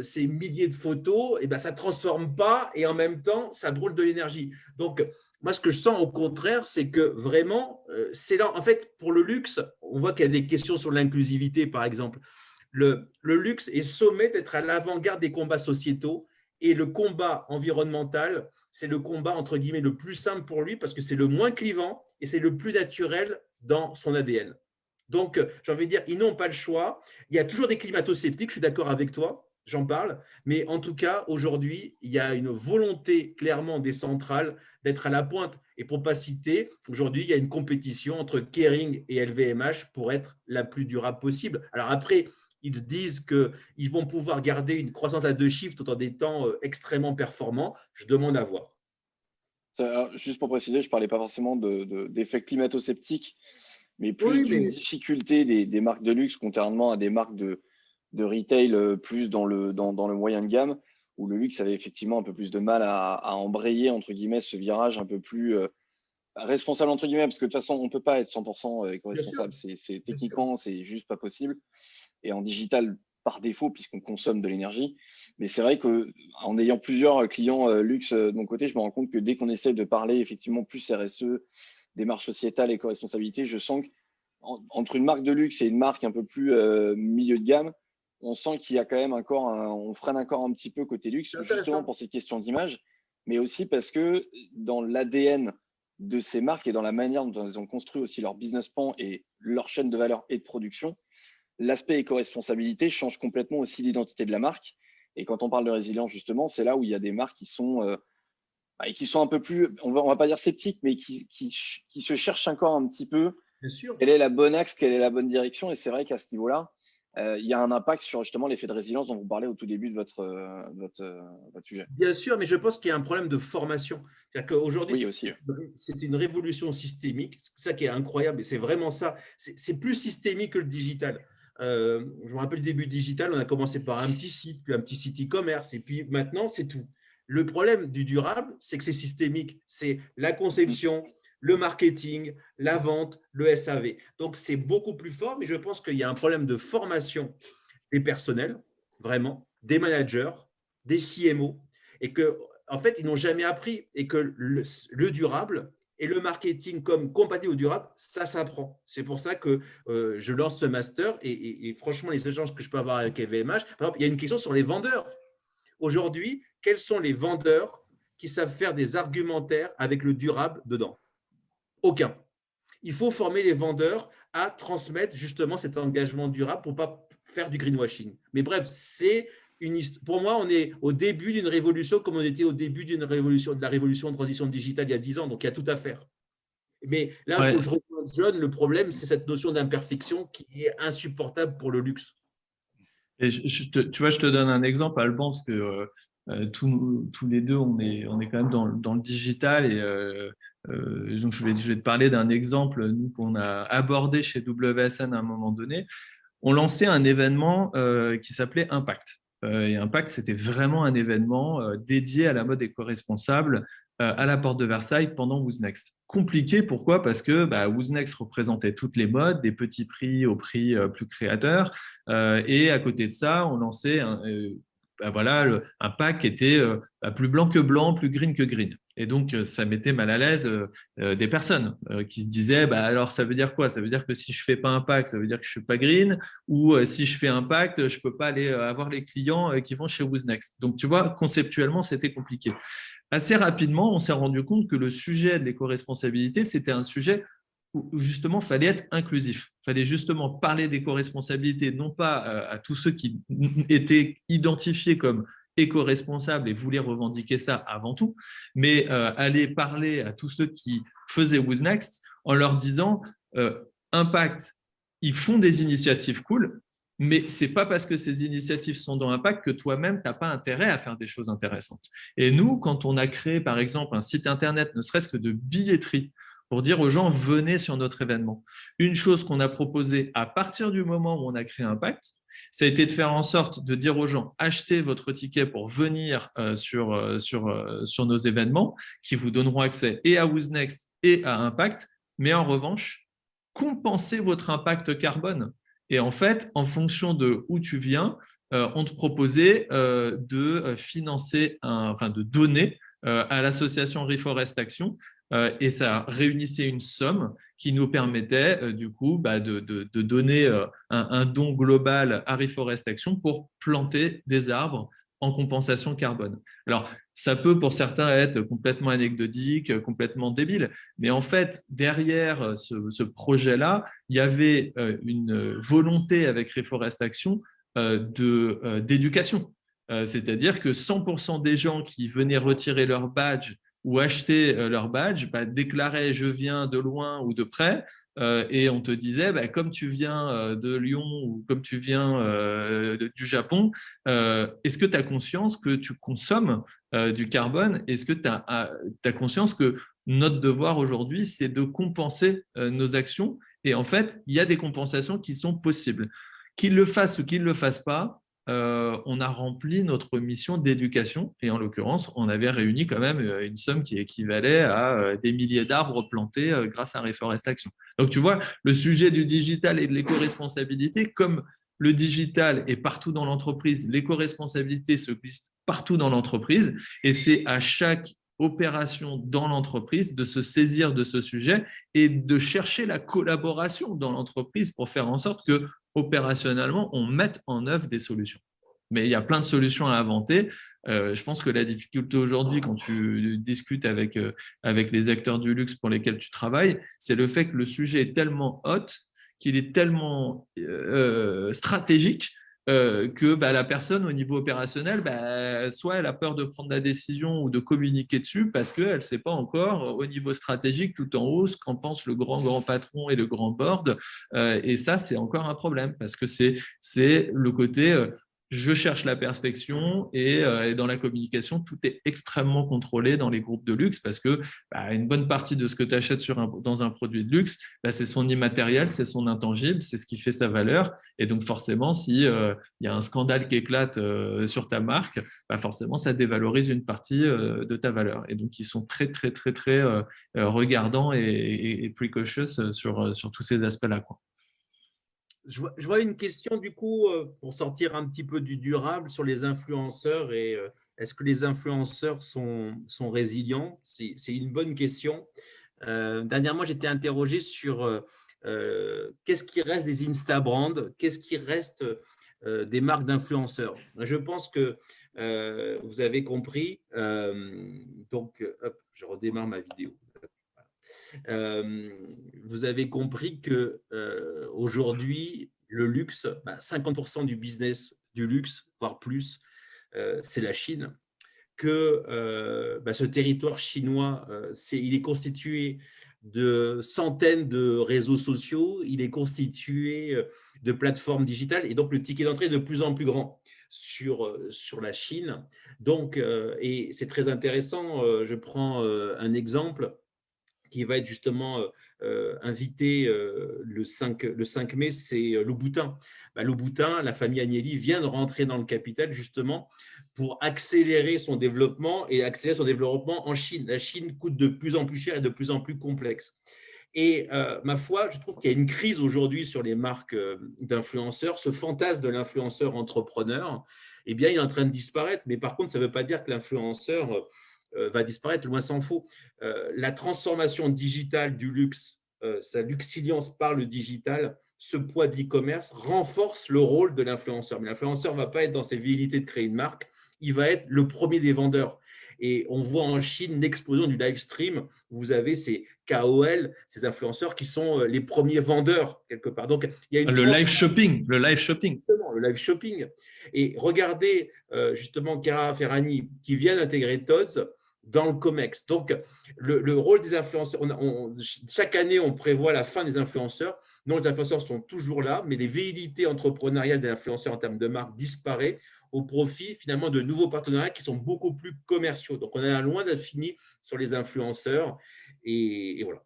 ces milliers de photos, et ben, ça ne transforme pas et en même temps, ça brûle de l'énergie. Donc, moi, ce que je sens au contraire, c'est que vraiment, c'est là, en fait, pour le luxe, on voit qu'il y a des questions sur l'inclusivité, par exemple. Le luxe est sommé d'être à l'avant-garde des combats sociétaux et le combat environnemental, c'est le combat, entre guillemets, le plus simple pour lui parce que c'est le moins clivant et c'est le plus naturel dans son ADN. Donc, j'ai envie de dire, ils n'ont pas le choix. Il y a toujours des climato-sceptiques, je suis d'accord avec toi, j'en parle, mais en tout cas, aujourd'hui, il y a une volonté clairement des centrales d'être à la pointe. Et pour ne pas citer, aujourd'hui, il y a une compétition entre Kering et LVMH pour être la plus durable possible. Alors après, ils disent qu'ils vont pouvoir garder une croissance à 2 chiffres tout en étant extrêmement performants. Je demande à voir. Juste pour préciser, je ne parlais pas forcément d'effet climato-sceptique, mais plus Oui, d'une mais difficulté des marques de luxe contrairement à des marques de retail plus dans le moyen de gamme, où le luxe avait effectivement un peu plus de mal à embrayer, entre guillemets, ce virage un peu plus responsable, entre guillemets, parce que de toute façon, on ne peut pas être 100% éco-responsable. C'est techniquement, c'est juste pas possible. Et en digital, par défaut, puisqu'on consomme de l'énergie. Mais c'est vrai qu'en ayant plusieurs clients luxe de mon côté, je me rends compte que dès qu'on essaie de parler effectivement plus RSE, démarche sociétale, éco-responsabilité, je sens qu'entre une marque de luxe et une marque un peu plus milieu de gamme, on sent qu'il y a quand même on freine encore un petit peu côté luxe, justement pour ces questions d'image, mais aussi parce que dans l'ADN de ces marques et dans la manière dont elles ont construit aussi leur business plan et leur chaîne de valeur et de production, l'aspect éco-responsabilité change complètement aussi l'identité de la marque. Et quand on parle de résilience, justement, c'est là où il y a des marques qui sont un peu plus, on va pas dire sceptiques, mais qui se cherchent encore un petit peu. Bien sûr. Quel est la bonne axe, quelle est la bonne direction. Et c'est vrai qu'à ce niveau-là, il y a un impact sur justement l'effet de résilience dont vous parlez au tout début de votre sujet. Bien sûr, mais je pense qu'il y a un problème de formation. C'est-à-dire qu'aujourd'hui, Oui, aussi. c'est une révolution systémique. C'est ça qui est incroyable et c'est vraiment ça. C'est plus systémique que le digital. Je me rappelle le début digital, on a commencé par un petit site, puis un petit site e-commerce, et puis maintenant, c'est tout. Le problème du durable, c'est que c'est systémique. C'est la conception, le marketing, la vente, le SAV. Donc, c'est beaucoup plus fort, mais je pense qu'il y a un problème de formation des personnels, vraiment, des managers, des CMO, et que, en fait, ils n'ont jamais appris, et que le durable et le marketing comme compatible au durable, ça s'apprend. C'est pour ça que je lance ce master, et franchement, les échanges que je peux avoir avec LVMH, par exemple, il y a une question sur les vendeurs. Aujourd'hui, quels sont les vendeurs qui savent faire des argumentaires avec le durable dedans? Aucun. Il faut former les vendeurs à transmettre justement cet engagement durable pour ne pas faire du greenwashing. Mais bref, pour moi, on est au début d'une révolution comme on était au début de la révolution de transition digitale il y a 10 ans. Donc, il y a tout à faire. Mais là, Ouais. je rejoins John, le problème, c'est cette notion d'imperfection qui est insupportable pour le luxe. Et tu vois, je te donne un exemple, Alban, parce que tous les deux, on est quand même dans le digital. Et donc, je vais te parler d'un exemple, nous, qu'on a abordé chez WSN à un moment donné. On lançait un événement qui s'appelait Impact. Et Impact, c'était vraiment un événement dédié à la mode éco-responsable à la porte de Versailles pendant Who's Next. Compliqué, pourquoi? Parce que Who's Next représentait toutes les modes, des petits prix au prix plus créateur. Et à côté de ça, on lançait un pack qui était plus blanc que blanc, plus green que green. Et donc, ça mettait mal à l'aise des personnes qui se disaient, bah, alors ça veut dire quoi? Ça veut dire que si je ne fais pas impact, ça veut dire que je ne suis pas green, ou si je fais impact, je ne peux pas aller avoir les clients qui vont chez Who's Next. Donc, tu vois, conceptuellement, c'était compliqué. Assez rapidement, on s'est rendu compte que le sujet de l'éco-responsabilité, c'était un sujet où justement, il fallait être inclusif. Il fallait justement parler d'éco-responsabilité, non pas à tous ceux qui étaient identifiés comme éco-responsables et voulaient revendiquer ça avant tout, mais aller parler à tous ceux qui faisaient Who's Next en leur disant Impact, ils font des initiatives cool, mais ce n'est pas parce que ces initiatives sont dans Impact que toi-même, tu n'as pas intérêt à faire des choses intéressantes. Et nous, quand on a créé, par exemple, un site Internet, ne serait-ce que de billetterie, pour dire aux gens, venez sur notre événement. Une chose qu'on a proposée à partir du moment où on a créé Impact, ça a été de faire en sorte de dire aux gens, achetez votre ticket pour venir sur nos événements qui vous donneront accès et à Who's Next et à Impact, mais en revanche, compensez votre impact carbone. Et en fait, en fonction de où tu viens, on te proposait de financer, de donner à l'association Reforest Action et ça réunissait une somme qui nous permettait du coup de donner un don global à Reforest Action pour planter des arbres en compensation carbone. Alors, ça peut pour certains être complètement anecdotique, complètement débile, mais en fait, derrière ce projet-là, il y avait une volonté avec Reforest Action d'éducation. C'est-à-dire que 100% des gens qui venaient retirer leur badge ou acheter leur badge, déclaraient « je viens de loin ou de près », et on te disait, comme tu viens de Lyon ou comme tu viens du Japon, est-ce que tu as conscience que tu consommes du carbone? Est-ce que tu as conscience que notre devoir aujourd'hui, c'est de compenser nos actions? Et en fait, il y a des compensations qui sont possibles. Qu'ils le fassent ou qu'ils ne le fassent pas, on a rempli notre mission d'éducation et en l'occurrence, on avait réuni quand même une somme qui équivalait à des milliers d'arbres plantés grâce à Reforest Action. Donc, tu vois, le sujet du digital et de l'éco-responsabilité, comme le digital est partout dans l'entreprise, l'éco-responsabilité se glisse partout dans l'entreprise et c'est à chaque opération dans l'entreprise de se saisir de ce sujet et de chercher la collaboration dans l'entreprise pour faire en sorte que opérationnellement, on mette en œuvre des solutions. Mais il y a plein de solutions à inventer. Je pense que la difficulté aujourd'hui, quand tu discutes avec les acteurs du luxe pour lesquels tu travailles, c'est le fait que le sujet est tellement hot, qu'il est tellement stratégique que la personne au niveau opérationnel, soit elle a peur de prendre la décision ou de communiquer dessus parce qu'elle ne sait pas encore au niveau stratégique tout en haut ce qu'en pense le grand patron et le grand board. Et ça, c'est encore un problème parce que c'est le côté je cherche la perfection et dans la communication, tout est extrêmement contrôlé dans les groupes de luxe parce que une bonne partie de ce que tu achètes dans un produit de luxe, c'est son immatériel, c'est son intangible, c'est ce qui fait sa valeur. Et donc forcément, si y a un scandale qui éclate sur ta marque, forcément, ça dévalorise une partie de ta valeur. Et donc, ils sont très, très, très, très regardants et precautious sur tous ces aspects-là, quoi. Je vois une question du coup pour sortir un petit peu du durable sur les influenceurs et est-ce que les influenceurs sont résilients? C'est une bonne question. Dernièrement, j'étais interrogé sur qu'est-ce qui reste des Instabrands, qu'est-ce qui reste des marques d'influenceurs. Je pense que vous avez compris. Donc, hop, je redémarre ma vidéo. Vous avez compris que aujourd'hui, le luxe, 50% du business du luxe, voire plus, c'est la Chine. Que ce territoire chinois, il est constitué de centaines de réseaux sociaux, il est constitué de plateformes digitales et donc le ticket d'entrée est de plus en plus grand sur la Chine. Donc, et c'est très intéressant, je prends un exemple qui va être justement invité le 5 mai, c'est Louboutin. Louboutin, la famille Agnelli vient de rentrer dans le capital justement pour accélérer son développement et accélérer son développement en Chine. La Chine coûte de plus en plus cher et de plus en plus complexe. Et ma foi, je trouve qu'il y a une crise aujourd'hui sur les marques d'influenceurs. Ce fantasme de l'influenceur entrepreneur, eh bien, il est en train de disparaître. Mais par contre, ça ne veut pas dire que l'influenceur va disparaître, loin s'en faut. La transformation digitale du luxe, sa luxilience par le digital, ce poids de l'e-commerce renforce le rôle de l'influenceur. Mais l'influenceur ne va pas être dans ses velléités de créer une marque, il va être le premier des vendeurs. Et on voit en Chine l'explosion du live stream. Vous avez ces KOL, ces influenceurs qui sont les premiers vendeurs quelque part. Donc, il y a une le live shopping. Le live shopping. Et regardez justement Chiara Ferragni qui vient d'intégrer Tod's dans le COMEX. Donc, le rôle des influenceurs, chaque année, on prévoit la fin des influenceurs. Non, les influenceurs sont toujours là, mais les velléités entrepreneuriales des influenceurs en termes de marque disparaissent au profit finalement de nouveaux partenariats qui sont beaucoup plus commerciaux. Donc, on est loin d'être fini sur les influenceurs. Et voilà.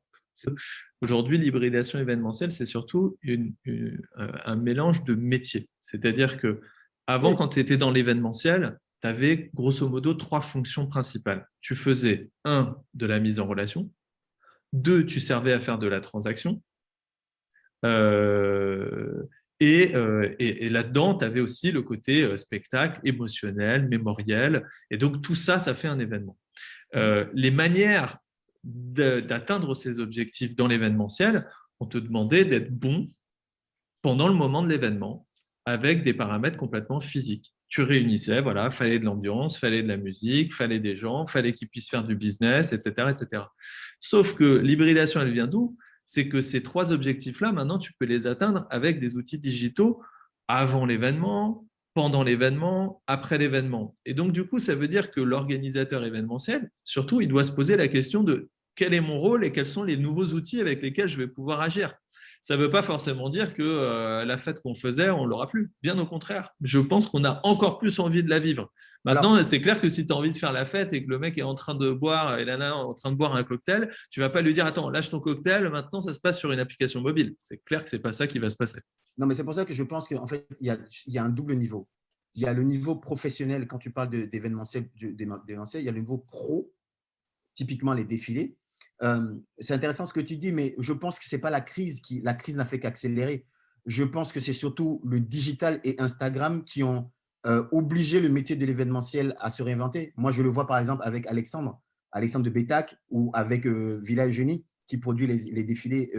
Aujourd'hui, l'hybridation événementielle, c'est surtout un mélange de métiers. C'est-à-dire qu'avant, quand tu étais dans l'événementiel, tu avais grosso modo 3 fonctions principales. Tu faisais 1, de la mise en relation, 2, tu servais à faire de la transaction, et là-dedans, tu avais aussi le côté spectacle, émotionnel, mémoriel. Et donc, tout ça, ça fait un événement. Les manières d'atteindre ces objectifs dans l'événementiel, on te demandait d'être bon pendant le moment de l'événement avec des paramètres complètement physiques. Tu réunissais, voilà, fallait de l'ambiance, fallait de la musique, fallait des gens, fallait qu'ils puissent faire du business, etc., etc. Sauf que l'hybridation, elle vient d'où? C'est que ces 3 objectifs-là, maintenant, tu peux les atteindre avec des outils digitaux avant l'événement, pendant l'événement, après l'événement. Et donc, du coup, ça veut dire que l'organisateur événementiel, surtout, il doit se poser la question de quel est mon rôle et quels sont les nouveaux outils avec lesquels je vais pouvoir agir. Ça ne veut pas forcément dire que la fête qu'on faisait, on ne l'aura plus. Bien au contraire. Je pense qu'on a encore plus envie de la vivre. Maintenant, c'est clair que si tu as envie de faire la fête et que le mec est en train de boire et l'ana est en train de boire un cocktail, tu ne vas pas lui dire « Attends, lâche ton cocktail, maintenant ça se passe sur une application mobile ». C'est clair que ce n'est pas ça qui va se passer. Non, mais c'est pour ça que je pense qu'en fait, il y a un double niveau. Il y a le niveau professionnel, quand tu parles d'événementiel, il y a le niveau pro, typiquement les défilés. C'est intéressant ce que tu dis, mais je pense que ce n'est pas la crise n'a fait qu'accélérer. Je pense que c'est surtout le digital et Instagram qui ont obligé le métier de l'événementiel à se réinventer. Moi, je le vois par exemple avec Alexandre de Bétac ou avec Villa Eugénie qui produit les défilés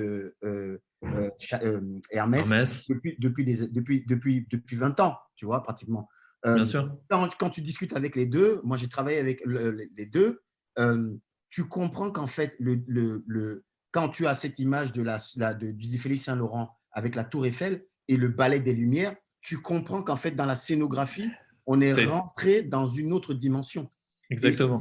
Hermès depuis 20 ans, tu vois, pratiquement. Bien sûr. Quand tu discutes avec les deux, moi j'ai travaillé avec les deux, tu comprends qu'en fait, quand tu as cette image du défilé Saint-Laurent avec la Tour Eiffel et le ballet des Lumières, tu comprends qu'en fait, dans la scénographie, on est rentré dans une autre dimension. Exactement.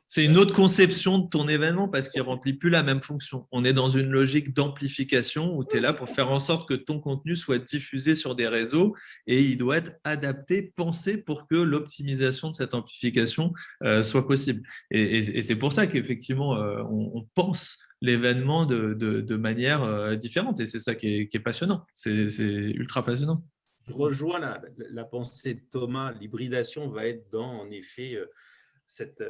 C'est une autre conception de ton événement parce qu'il ne remplit plus la même fonction. On est dans une logique d'amplification où tu es là pour faire en sorte que ton contenu soit diffusé sur des réseaux et il doit être adapté, pensé pour que l'optimisation de cette amplification soit possible. Et c'est pour ça qu'effectivement, on pense l'événement de manière différente et c'est ça qui est passionnant. C'est ultra passionnant. Je rejoins la pensée de Thomas. L'hybridation va être dans, en effet, cette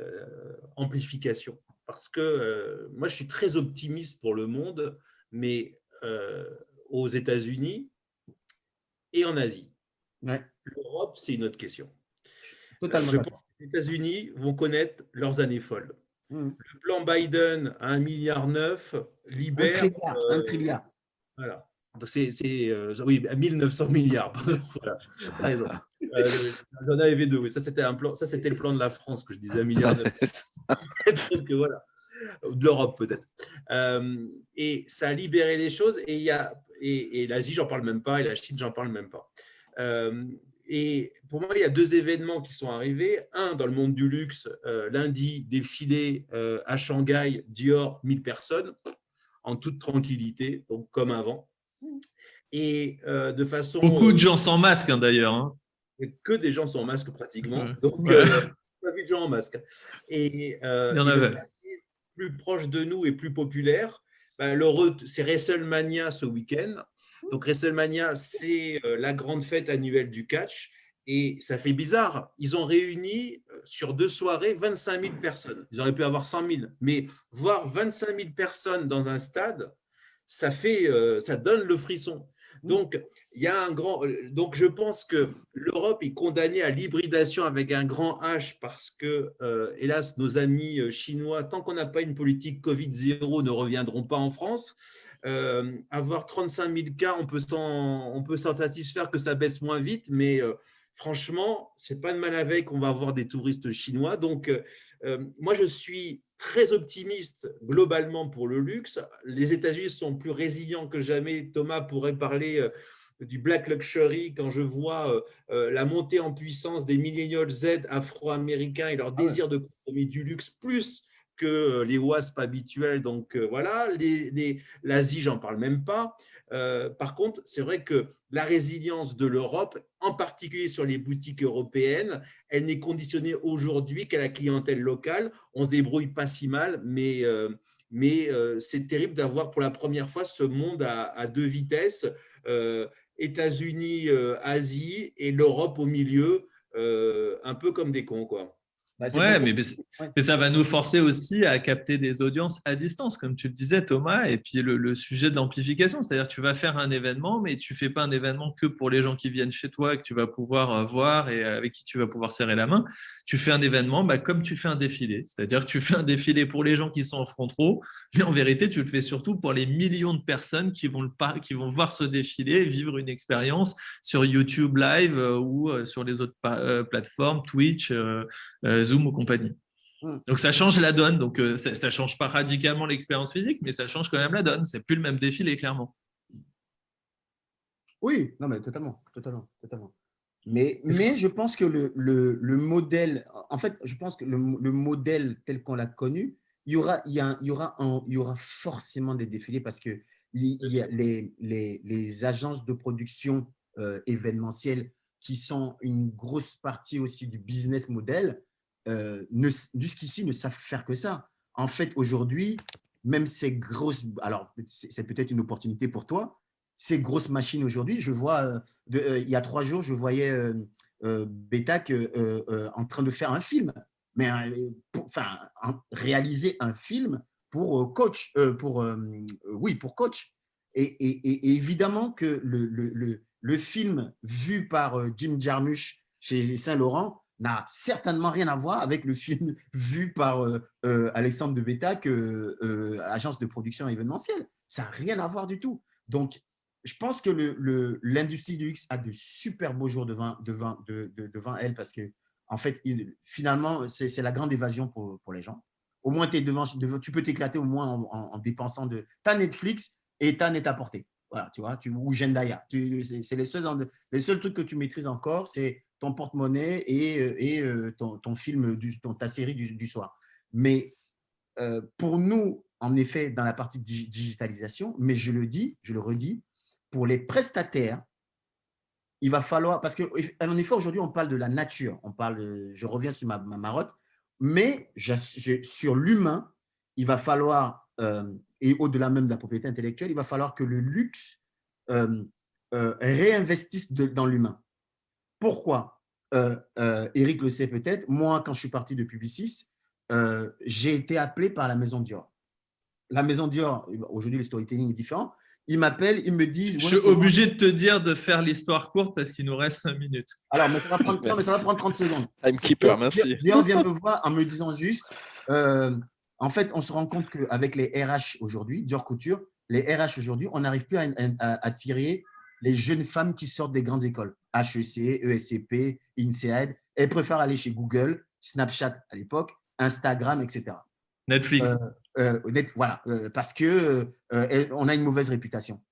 amplification. Parce que moi, je suis très optimiste pour le monde, mais aux États-Unis et en Asie. Ouais. L'Europe, c'est une autre question. Totalement. Je pense que les États-Unis vont connaître leurs années folles. Le plan Biden à 1,9 milliard libère… Un trilliard. Voilà. Donc oui, 1900 milliards. Voilà. T'as raison. J'en avais 2. Oui. Ça, c'était le plan de la France que je disais 1,9 milliard. Donc, voilà. De l'Europe, peut-être. Et ça a libéré les choses. Et l'Asie, j'en parle même pas. Et la Chine, j'en parle même pas. Et pour moi, il y a 2 événements qui sont arrivés. Un, dans le monde du luxe, lundi, défilé à Shanghai, Dior, 1000 personnes, en toute tranquillité, donc comme avant. Et de façon… Beaucoup de gens sans masque, hein, d'ailleurs. Hein. Et que des gens sans masque, pratiquement. Donc, pas vu de gens en masque. Et il y en avait. Plus proche de nous et plus populaire, c'est WrestleMania ce week-end. Donc, WrestleMania, c'est la grande fête annuelle du catch. Et ça fait bizarre. Ils ont réuni sur 2 soirées 25 000 personnes. Ils auraient pu avoir 100 000. Mais voir 25 000 personnes dans un stade, ça donne le frisson. Donc, il y a un grand. Donc, je pense que l'Europe est condamnée à l'hybridation avec un grand H parce que, hélas, nos amis chinois, tant qu'on n'a pas une politique Covid-0, ne reviendront pas en France. Avoir 35 000 cas, on peut s'en satisfaire que ça baisse moins vite, mais franchement, c'est pas de mal à veille qu'on va avoir des touristes chinois. Donc, moi, je suis très optimiste globalement pour le luxe. Les États-Unis sont plus résilients que jamais. Thomas pourrait parler du Black Luxury quand je vois la montée en puissance des millennials Z afro-américains et leur désir de consommer du luxe plus que les WASP habituels. Donc voilà, l'Asie, j'en parle même pas. Par contre, c'est vrai que la résilience de l'Europe, en particulier sur les boutiques européennes, elle n'est conditionnée aujourd'hui qu'à la clientèle locale. On se débrouille pas si mal, mais c'est terrible d'avoir pour la première fois ce monde à deux vitesses, États-Unis, Asie et l'Europe au milieu, un peu comme des cons, quoi. Bah, Ouais, mais ça va nous forcer aussi à capter des audiences à distance, comme tu le disais, Thomas. Et puis le sujet de l'amplification, c'est-à-dire tu vas faire un événement, mais tu ne fais pas un événement que pour les gens qui viennent chez toi, que tu vas pouvoir voir et avec qui tu vas pouvoir serrer la main. Tu fais un événement comme tu fais un défilé. C'est-à-dire que tu fais un défilé pour les gens qui sont en front row, mais en vérité, tu le fais surtout pour les millions de personnes qui vont voir ce défilé, vivre une expérience sur YouTube Live ou sur les autres plateformes, Twitch, Zoom ou compagnie. Donc ça change la donne. Donc ça change pas radicalement l'expérience physique, mais ça change quand même la donne. C'est plus le même défilé, clairement. Oui, non, mais totalement. Mais je pense que le modèle, en fait, je pense que le modèle tel qu'on l'a connu, il y aura forcément des défilés parce que il y a les agences de production événementielles qui sont une grosse partie aussi du business model, jusqu'ici ne savent faire que ça. En fait, aujourd'hui, même ces grosses, alors c'est peut-être une opportunité pour toi, ces grosses machines aujourd'hui, je vois, il y a 3 jours, je voyais Betac en train de faire un film, mais réaliser un film pour coach, pour coach. Et évidemment que le film vu par Jim Jarmusch chez Saint-Laurent n'a certainement rien à voir avec le film vu par Alexandre de Betac, agence de production événementielle. Ça n'a rien à voir du tout. Donc, je pense que l'industrie du luxe a de super beaux jours devant elle parce que, en fait, finalement, c'est la grande évasion pour les gens. Au moins, tu peux t'éclater au moins en dépensant de ta Netflix et ta Net-à-Porter. Voilà, tu vois, ou Zendaya. C'est les seuls trucs que tu maîtrises encore, c'est ton porte-monnaie et ton film, ta série du soir. Mais pour nous, en effet, dans la partie digitalisation, mais je le redis, pour les prestataires, il va falloir, parce qu'en effet, aujourd'hui, on parle de la nature, je reviens sur ma marotte, mais sur l'humain, il va falloir, et au-delà même de la propriété intellectuelle, il va falloir que le luxe réinvestisse dans l'humain. Pourquoi Eric le sait peut-être, moi, quand je suis parti de Publicis, j'ai été appelé par la maison Dior. La maison Dior, aujourd'hui, le storytelling est différent. Ils m'appellent, ils me disent… Je suis obligé de te dire de faire l'histoire courte parce qu'il nous reste 5 minutes. Alors, mais ça va prendre 30 secondes. Timekeeper, merci. Dior vient me voir en me disant juste… en fait, on se rend compte qu'avec les RH aujourd'hui, Dior Couture, les RH aujourd'hui, on n'arrive plus à attirer les jeunes femmes qui sortent des grandes écoles, HEC, ESCP, INSEAD. Elles préfèrent aller chez Google, Snapchat à l'époque, Instagram, etc. Netflix. Voilà, parce qu'on a une mauvaise réputation.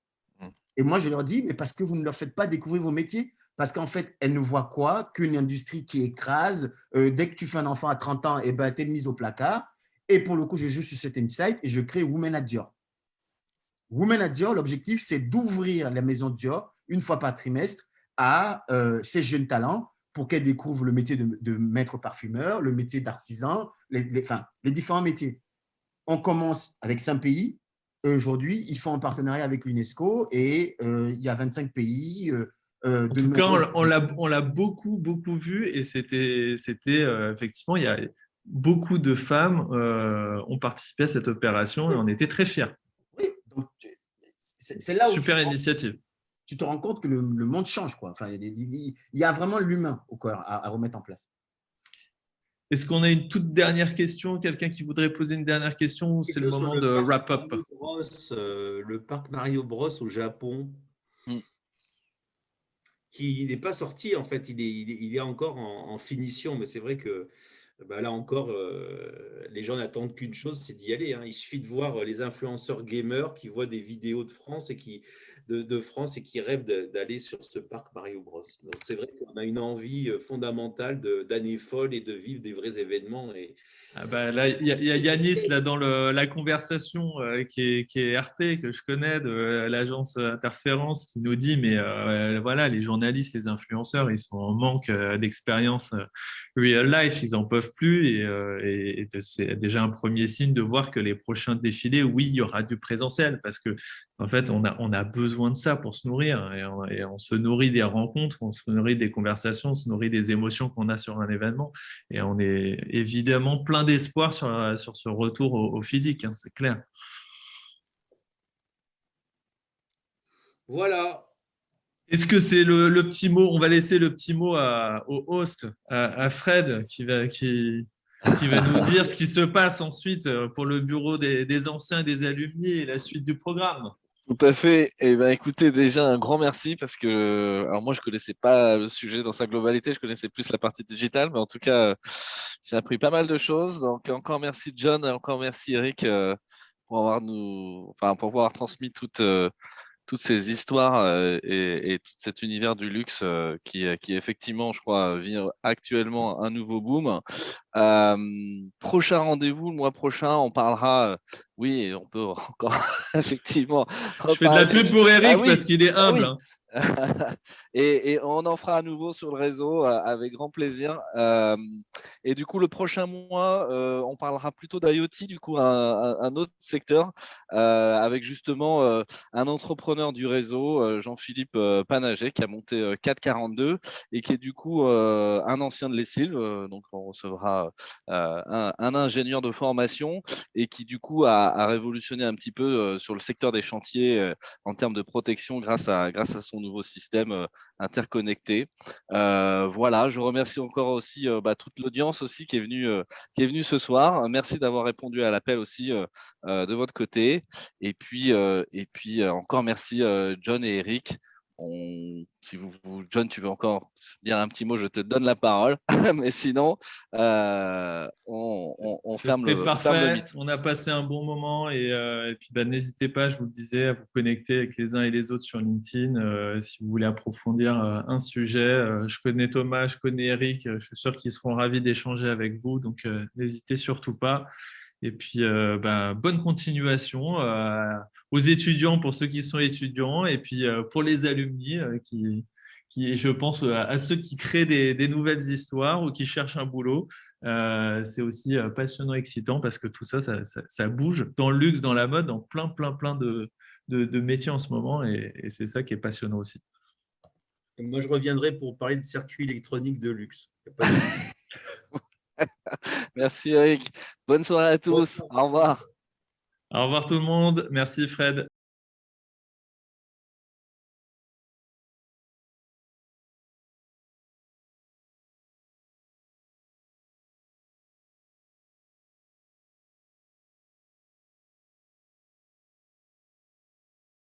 Et moi, je leur dis, mais parce que vous ne leur faites pas découvrir vos métiers. Parce qu'en fait, elles ne voient quoi qu'une industrie qui écrase. Dès que tu fais un enfant à 30 ans, tu es mise au placard. Et pour le coup, je joue sur cet insight et je crée Women at Dior. Women at Dior, l'objectif, c'est d'ouvrir la maison Dior une fois par trimestre à ces jeunes talents pour qu'elles découvrent le métier de maître parfumeur, le métier d'artisan, les différents métiers. On commence avec 5 pays. Aujourd'hui, ils font un partenariat avec l'UNESCO et il y a 25 pays. En tout cas, on l'a beaucoup vu et c'était effectivement, il y a beaucoup de femmes ont participé à cette opération et on était très fiers. Oui, donc c'est là où super initiative. tu te rends compte que le monde change, quoi. Enfin, il y a vraiment l'humain au corps à remettre en place. Est-ce qu'on a une toute dernière question? Quelqu'un qui voudrait poser une dernière question ou c'est le moment de wrap-up? Le parc Mario Bros au Japon, qui n'est pas sorti en fait, il est encore en finition, mais c'est vrai que là encore, les gens n'attendent qu'une chose, c'est d'y aller. Il suffit de voir les influenceurs gamers qui voient des vidéos de France et qui rêvent d'aller sur ce parc Mario Bros. Donc c'est vrai qu'on a une envie fondamentale d'années folles et de vivre des vrais événements. Là, il y a Yanis là, dans la conversation qui est RP, que je connais, de l'agence Interférence, qui nous dit, mais voilà, les journalistes, les influenceurs, ils sont en manque d'expérience real life, ils n'en peuvent plus. Et c'est déjà un premier signe de voir que les prochains défilés, oui, il y aura du présentiel, parce que en fait, on a besoin de ça pour se nourrir. Et on se nourrit des rencontres, on se nourrit des conversations, on se nourrit des émotions qu'on a sur un événement. Et on est évidemment plein d'espoir sur ce retour au physique, c'est clair. Voilà. Est-ce que c'est le petit mot? On va laisser le petit mot au host, à Fred, qui va nous dire ce qui se passe ensuite pour le bureau des anciens et des alumni et la suite du programme. Tout à fait. Et ben, écoutez, déjà un grand merci parce que, alors moi, je connaissais pas le sujet dans sa globalité, je connaissais plus la partie digitale, mais en tout cas, j'ai appris pas mal de choses. Donc, encore merci John, encore merci Eric pour avoir transmis toutes ces histoires et tout cet univers du luxe qui effectivement, je crois, vit actuellement un nouveau boom. Prochain rendez-vous, le mois prochain, on parlera. Oui, on peut encore effectivement. Je fais de la pub pour Eric parce qu'il est humble. Oui. Et on en fera à nouveau sur le réseau avec grand plaisir. Et du coup, le prochain mois, on parlera plutôt d'IoT, du coup, un autre secteur, avec justement un entrepreneur du réseau, Jean-Philippe Panaget, qui a monté 442 et qui est du coup un ancien de l'ESIL. Donc, on recevra un ingénieur de formation et qui du coup a révolutionné un petit peu sur le secteur des chantiers en termes de protection grâce à son nouveau système interconnecté. Voilà, je remercie encore aussi toute l'audience aussi qui est venue ce soir. Merci d'avoir répondu à l'appel aussi de votre côté. Et puis encore merci John et Eric. Si John, tu veux encore dire un petit mot, je te donne la parole. Mais sinon, on ferme le mythe. On a passé un bon moment et puis n'hésitez pas, je vous le disais, à vous connecter avec les uns et les autres sur LinkedIn si vous voulez approfondir un sujet. Je connais Thomas, je connais Eric, je suis sûr qu'ils seront ravis d'échanger avec vous, donc n'hésitez surtout pas. Et puis, bonne continuation aux étudiants, pour ceux qui sont étudiants, et puis pour les alumni qui, je pense, à ceux qui créent des nouvelles histoires ou qui cherchent un boulot. C'est aussi passionnant, excitant, parce que tout ça bouge dans le luxe, dans la mode, dans plein de métiers en ce moment, et c'est ça qui est passionnant aussi. Moi, je reviendrai pour parler de circuits électroniques de luxe. Merci Eric. Bonne soirée à tous. Au revoir. Au revoir tout le monde. Merci Fred.